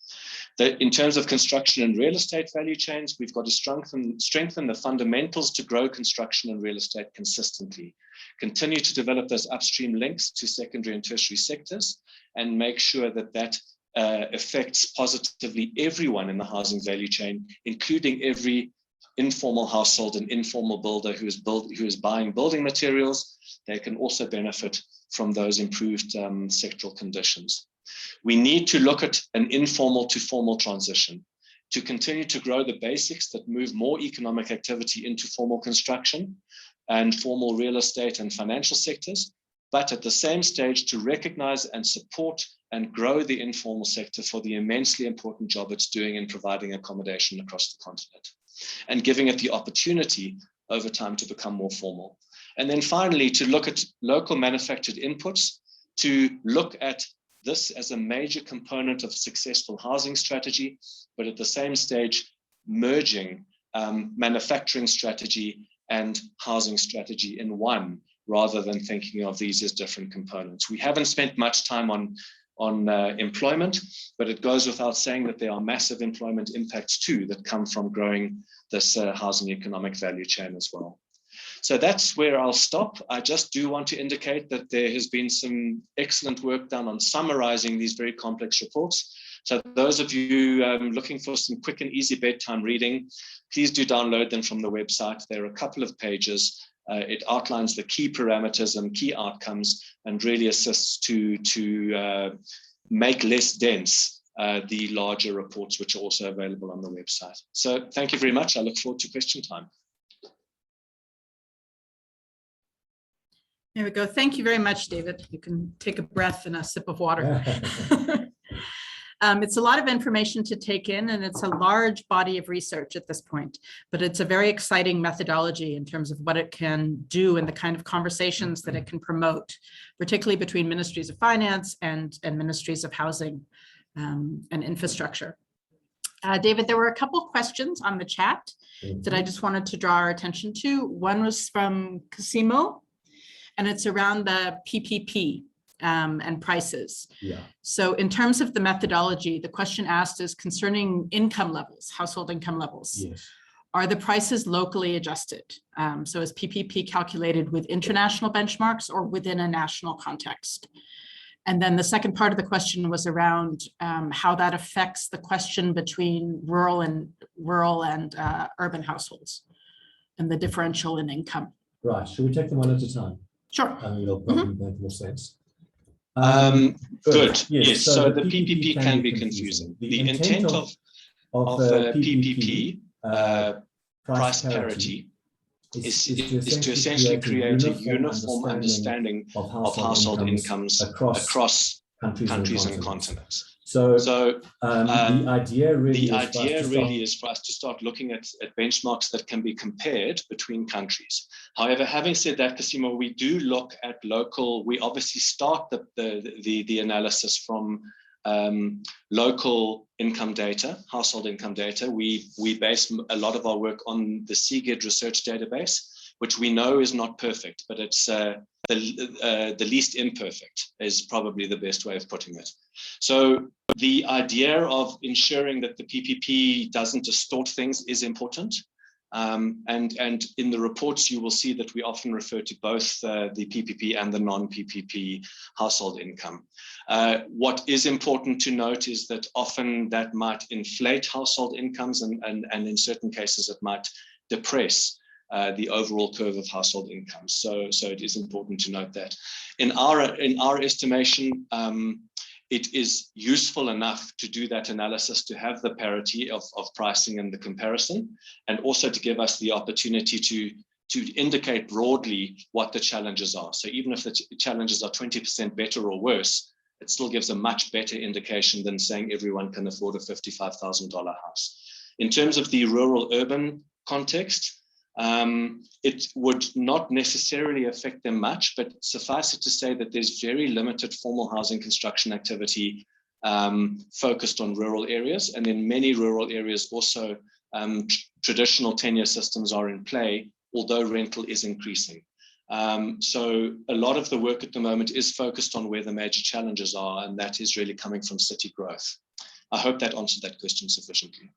In terms of construction and real estate value chains, we've got to strengthen the fundamentals to grow construction and real estate consistently, continue to develop those upstream links to secondary and tertiary sectors, and make sure that that affects positively everyone in the housing value chain, including every informal household and informal builder who is buying building materials. They can also benefit from those improved sectoral conditions. We need to look at an informal to formal transition to continue to grow the basics that move more economic activity into formal construction and formal real estate and financial sectors, but at the same stage to recognize and support and grow the informal sector for the immensely important job it's doing in providing accommodation across the continent and giving it the opportunity over time to become more formal. And then finally, to look at local manufactured inputs, to look at this as a major component of successful housing strategy, but at the same stage, merging manufacturing strategy and housing strategy in one, rather than thinking of these as different components. We haven't spent much time on employment, but it goes without saying that there are massive employment impacts too that come from growing this housing economic value chain as well. So that's where I'll stop. I just do want to indicate that there has been some excellent work done on summarizing these very complex reports. So those of you looking for some quick and easy bedtime reading, please do download them from the website. There are a couple of pages. It outlines the key parameters and key outcomes and really assists to make less dense the larger reports, which are also available on the website. So thank you very much. I look forward to question time. There we go. Thank you very much, David. You can take a breath and a sip of water. It's a lot of information to take in, and it's a large body of research at this point, but it's a very exciting methodology in terms of what it can do and the kind of conversations that it can promote, particularly between ministries of finance and ministries of housing and infrastructure. David, there were a couple questions on the chat that I just wanted to draw our attention to. One was from Casimo, and it's around the PPP and prices. Yeah. So in terms of the methodology, the question asked is concerning income levels, household income levels. Yes. Are the prices locally adjusted? So is PPP calculated with international benchmarks or within a national context? And then the second part of the question was around how that affects the question between rural and urban households and the differential in income. Right. Should we take them one at a time? Sure. It'll probably make more sense. Good. Yes. So the PPP can be confusing. The intent of PPP, price parity, is to essentially create a uniform understanding of household incomes across countries and continents. So the idea really is for us to start looking at benchmarks that can be compared between countries. However, having said that, Casimo, we do look at local. We obviously start the analysis from local income data, household income data. We base a lot of our work on the CGID research database, which we know is not perfect, but it's the least imperfect is probably the best way of putting it. So the idea of ensuring that the PPP doesn't distort things is important. And in the reports, you will see that we often refer to both the PPP and the non-PPP household income. What is important to note is that often that might inflate household incomes and in certain cases it might depress the overall curve of household incomes. So it is important to note that. In our estimation, it is useful enough to do that analysis to have the parity of pricing and the comparison, and also to give us the opportunity to indicate broadly what the challenges are. So even if the challenges are 20% better or worse, it still gives a much better indication than saying everyone can afford a $55,000 house. In terms of the rural-urban context, it would not necessarily affect them much, but suffice it to say that there's very limited formal housing construction activity focused on rural areas. And in many rural areas also, traditional tenure systems are in play, although rental is increasing. So a lot of the work at the moment is focused on where the major challenges are, and that is really coming from city growth. I hope that answered that question sufficiently.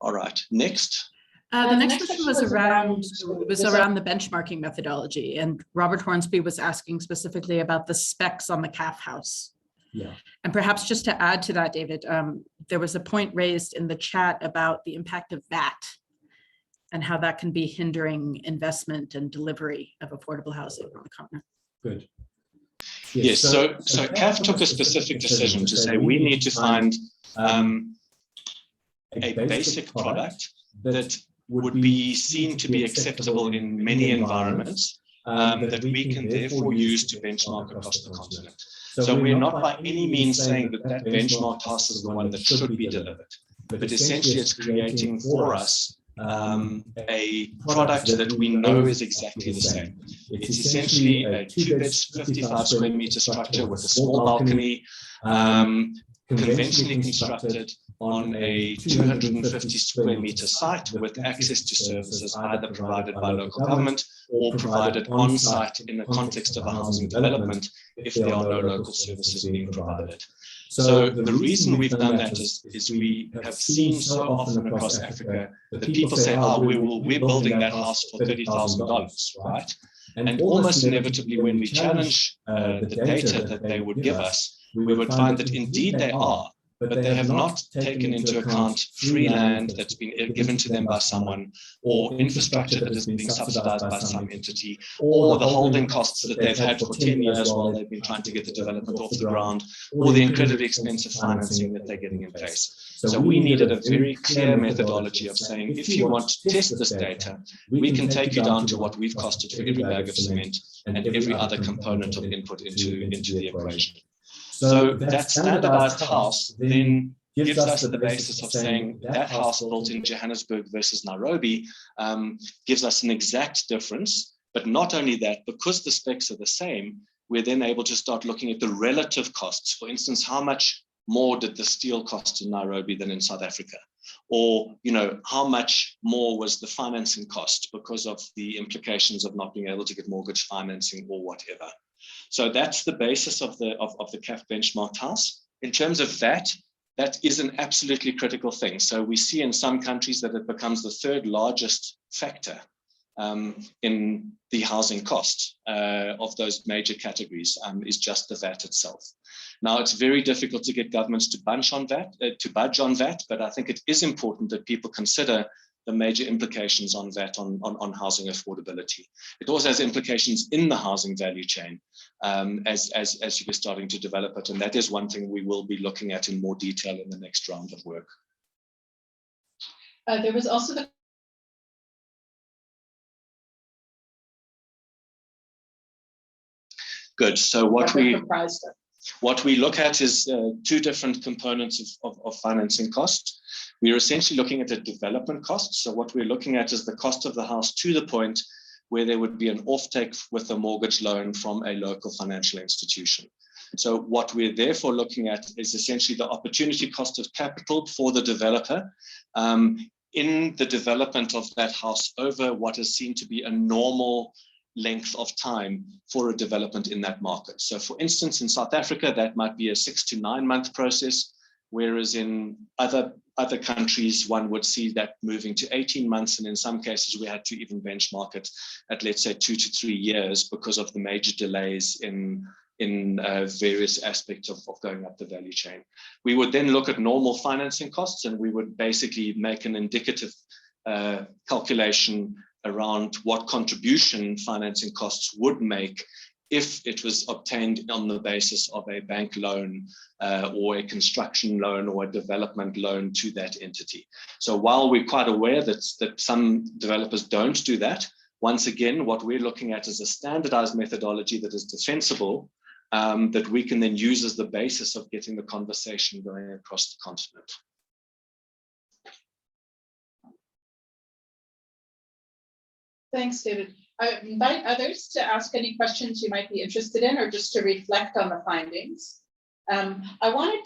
All right, next. The next question was around the benchmarking methodology, and Robert Hornsby was asking specifically about the specs on the calf house. Yeah. And perhaps just to add to that, David, there was a point raised in the chat about the impact of VAT and how that can be hindering investment and delivery of affordable housing on the continent. Good. Yes, so CAF took a specific decision to say we need to find a basic product that would be seen to be acceptable in many environments, that we can therefore use to benchmark across the continent. So we're not by any means saying that that benchmark task is the one that should be delivered, but essentially it's creating for us a product that we know is exactly the same. It's essentially a 2-bed, 55 square meter structure with a small balcony, conventionally constructed on a 250 square meter site with access to services either provided by local government or provided on site in the context of a housing development if there are no local services being provided. So the reason we've done that is we have seen so often across Africa that people say, oh, we're building that house for $30,000, right? And almost inevitably when we challenge the data that they would give us, we would find that indeed they are, but they have not taken into account free land that's been given to them by someone, or infrastructure that is being subsidized by some entity, or the holding costs that they've had for 10 years while they've been trying to get the development off the ground, or the incredibly expensive financing that they're getting in place. So we needed a very clear methodology of saying, if you want to test this data, we can take you down to what we've costed for every bag of cement and every other component of input into the equation. So that standardized house then gives us the basis of saying that house built in Johannesburg versus Nairobi gives us an exact difference. But not only that, because the specs are the same, we're then able to start looking at the relative costs. For instance, how much more did the steel cost in Nairobi than in South Africa? Or, how much more was the financing cost because of the implications of not being able to get mortgage financing or whatever. So that's the basis of the CAF benchmarked house. In terms of that is an absolutely critical thing. So we see in some countries that it becomes the third largest factor in the housing cost of those major categories is just the VAT itself. Now, it's very difficult to get governments to budge on VAT, but I think it is important that people consider the major implications on VAT on housing affordability. It also has implications in the housing value chain as you're starting to develop it. And that is one thing we will be looking at in more detail in the next round of work. There was also the Good. So what we look at is two different components of financing cost. We are essentially looking at a development cost. So what we're looking at is the cost of the house to the point where there would be an offtake with a mortgage loan from a local financial institution. So what we're therefore looking at is essentially the opportunity cost of capital for the developer in the development of that house over what is seen to be a normal length of time for a development in that market. So for instance, in South Africa, that might be a 6 to 9 month process, whereas in other countries, one would see that moving to 18 months. And in some cases, we had to even benchmark it at, let's say, 2 to 3 years because of the major delays in various aspects of going up the value chain. We would then look at normal financing costs, and we would basically make an indicative calculation around what contribution financing costs would make if it was obtained on the basis of a bank loan or a construction loan or a development loan to that entity. So while we're quite aware that some developers don't do that, once again, what we're looking at is a standardized methodology that is defensible, that we can then use as the basis of getting the conversation going across the continent. Thanks, David. I invite others to ask any questions you might be interested in or just to reflect on the findings. I wanted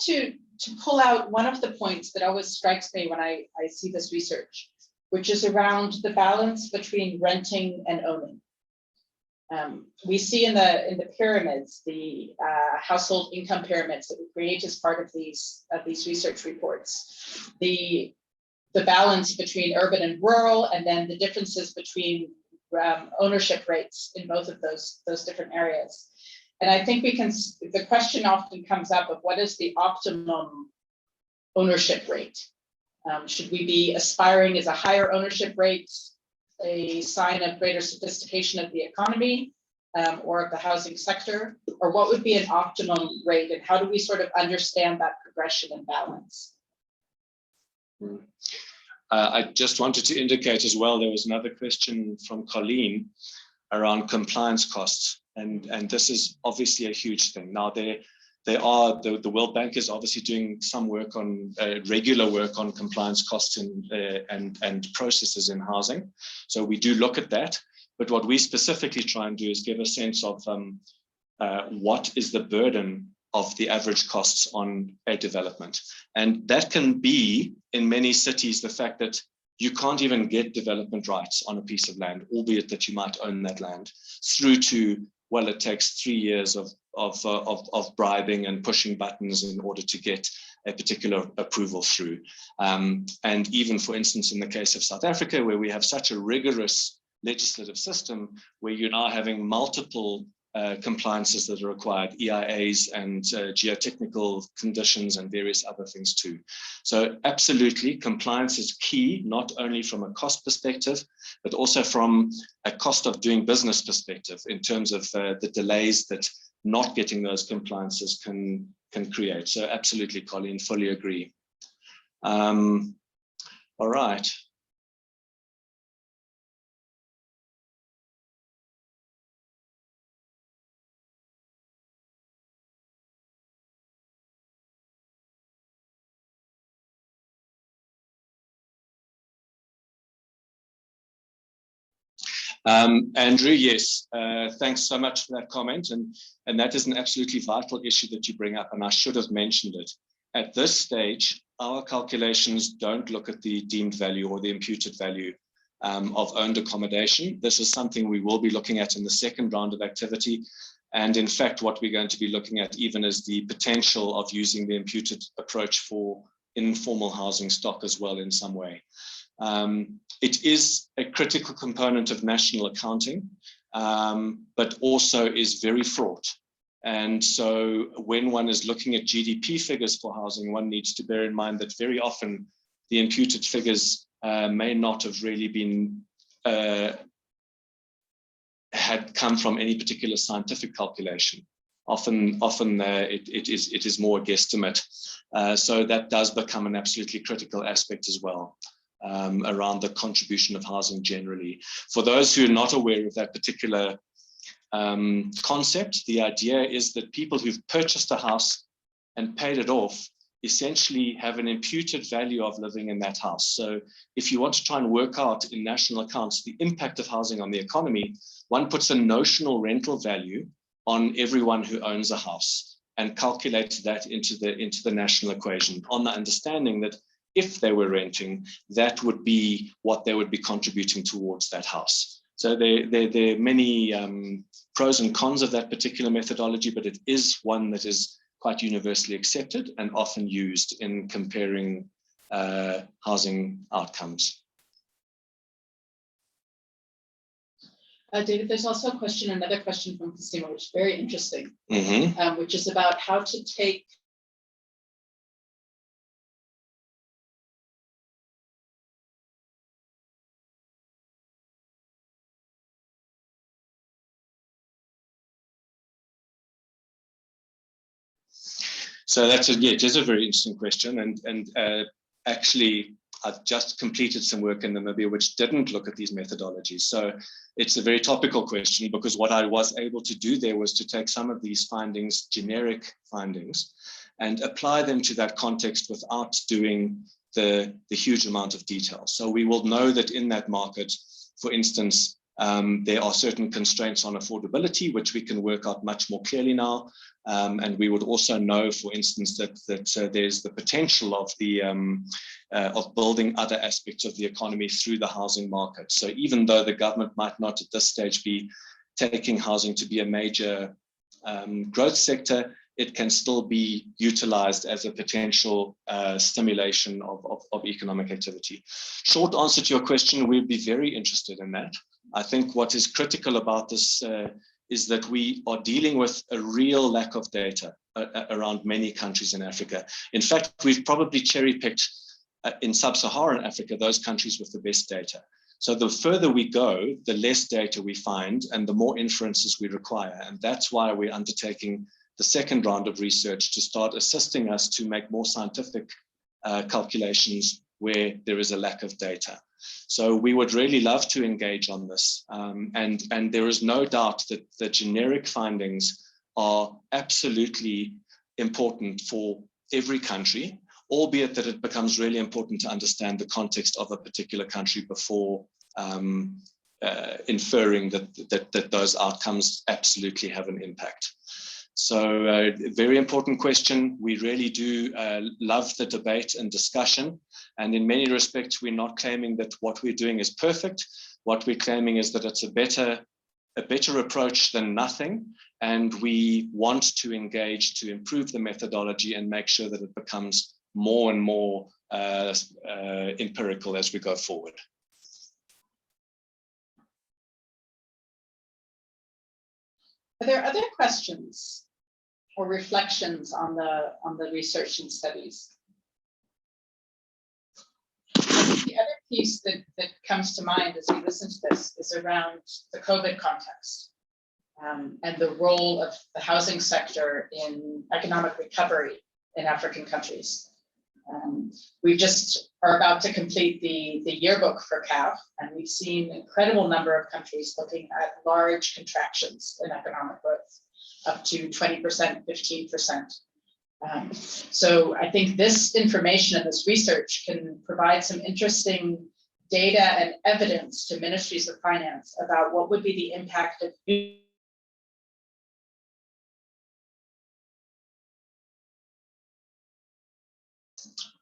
to pull out one of the points that always strikes me when I see this research. which is around the balance between renting and owning. We see in the pyramids, the household income pyramids that we create as part of these research reports, the balance between urban and rural, and then the differences between ownership rates in both of those different areas. And I think the question often comes up of what is the optimum ownership rate? Should we be aspiring as a higher ownership rate, a sign of greater sophistication of the economy or of the housing sector? Or what would be an optimum rate, and how do we sort of understand that progression and balance? I just wanted to indicate as well, there was another question from Colleen around compliance costs. And this is obviously a huge thing. Now, the World Bank is obviously doing some work on regular work on compliance costs and processes in housing. So we do look at that. But what we specifically try and do is give a sense of what is the burden of the average costs on a development. And that can be, in many cities, the fact that you can't even get development rights on a piece of land, albeit that you might own that land, through to, well, it takes 3 years of bribing and pushing buttons in order to get a particular approval through. And even, for instance, in the case of South Africa, where we have such a rigorous legislative system, where you're now having multiple compliances that are required, EIAs and geotechnical conditions and various other things too. So absolutely, compliance is key, not only from a cost perspective, but also from a cost of doing business perspective, in terms of the delays that not getting those compliances can create. So absolutely, Colleen, fully agree. All right. Andrew, yes, thanks so much for that comment. And that is an absolutely vital issue that you bring up, and I should have mentioned it. At this stage, our calculations don't look at the deemed value or the imputed value of owned accommodation. This is something we will be looking at in the second round of activity. And in fact, what we're going to be looking at even is the potential of using the imputed approach for informal housing stock as well in some way. It is a critical component of national accounting, but also is very fraught. And so when one is looking at GDP figures for housing, one needs to bear in mind that very often the imputed figures may not have really been had come from any particular scientific calculation. Often it is more a guesstimate. So that does become an absolutely critical aspect as well. Around the contribution of housing generally. For those who are not aware of that particular concept, the idea is that people who've purchased a house and paid it off essentially have an imputed value of living in that house. So if you want to try and work out in national accounts the impact of housing on the economy, one puts a notional rental value on everyone who owns a house and calculates that into the national equation, on the understanding that if they were renting, that would be what they would be contributing towards that house. So there are many pros and cons of that particular methodology, but it is one that is quite universally accepted and often used in comparing housing outcomes. David, there's also another question from Christina, which is very interesting, which is about how to take So it is a very interesting question, and actually I've just completed some work in Namibia which didn't look at these methodologies. So it's a very topical question, because what I was able to do there was to take some of these findings, generic findings, and apply them to that context without doing the huge amount of detail. So we will know that in that market, for instance, There are certain constraints on affordability, which we can work out much more clearly now. And we would also know, for instance, that there's the potential of building other aspects of the economy through the housing market. So even though the government might not at this stage be taking housing to be a major growth sector, it can still be utilized as a potential stimulation of economic activity. Short answer to your question, we'd be very interested in that. I think what is critical about this is that we are dealing with a real lack of data around many countries in Africa. In fact, we've probably cherry-picked in sub-Saharan Africa, those countries with the best data. So the further we go, the less data we find and the more inferences we require. And that's why we're undertaking the second round of research to start assisting us to make more scientific calculations where there is a lack of data. So we would really love to engage on this. And there is no doubt that the generic findings are absolutely important for every country, albeit that it becomes really important to understand the context of a particular country before inferring that those outcomes absolutely have an impact. So very important question. We really do love the debate and discussion. And in many respects, we're not claiming that what we're doing is perfect. What we're claiming is that it's a better approach than nothing. And we want to engage to improve the methodology and make sure that it becomes more and more empirical as we go forward. Are there other questions or reflections on the research and studies? The other piece that comes to mind as we listen to this is around the COVID context and the role of the housing sector in economic recovery in African countries. We just are about to complete the yearbook for CAF, and we've seen an incredible number of countries looking at large contractions in economic growth, up to 20%, 15%. So I think this information and this research can provide some interesting data and evidence to ministries of finance about what would be the impact of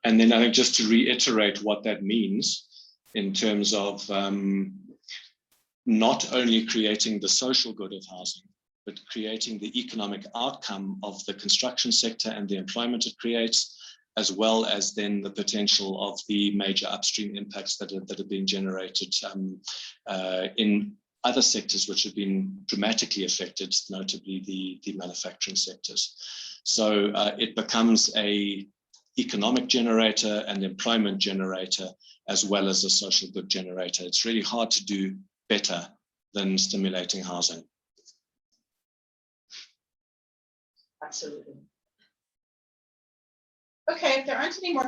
And then I think just to reiterate what that means in terms of not only creating the social good of housing, but creating the economic outcome of the construction sector and the employment it creates, as well as then the potential of the major upstream impacts that are being generated in other sectors which have been dramatically affected, notably the manufacturing sectors. So it becomes a economic generator and employment generator, as well as a social good generator. It's really hard to do better than stimulating housing. Absolutely. Okay, if there aren't any more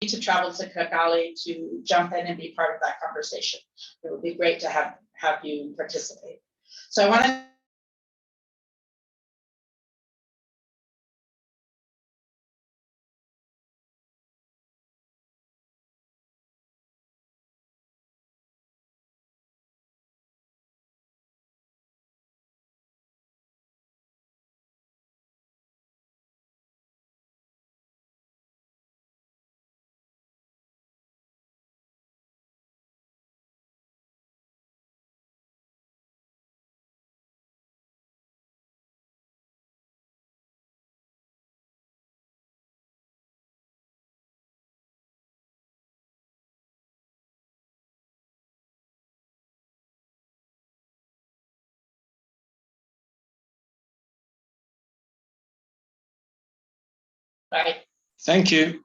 to travel to Kigali to jump in and be part of that conversation. It would be great to have you participate. So I want to Thank you.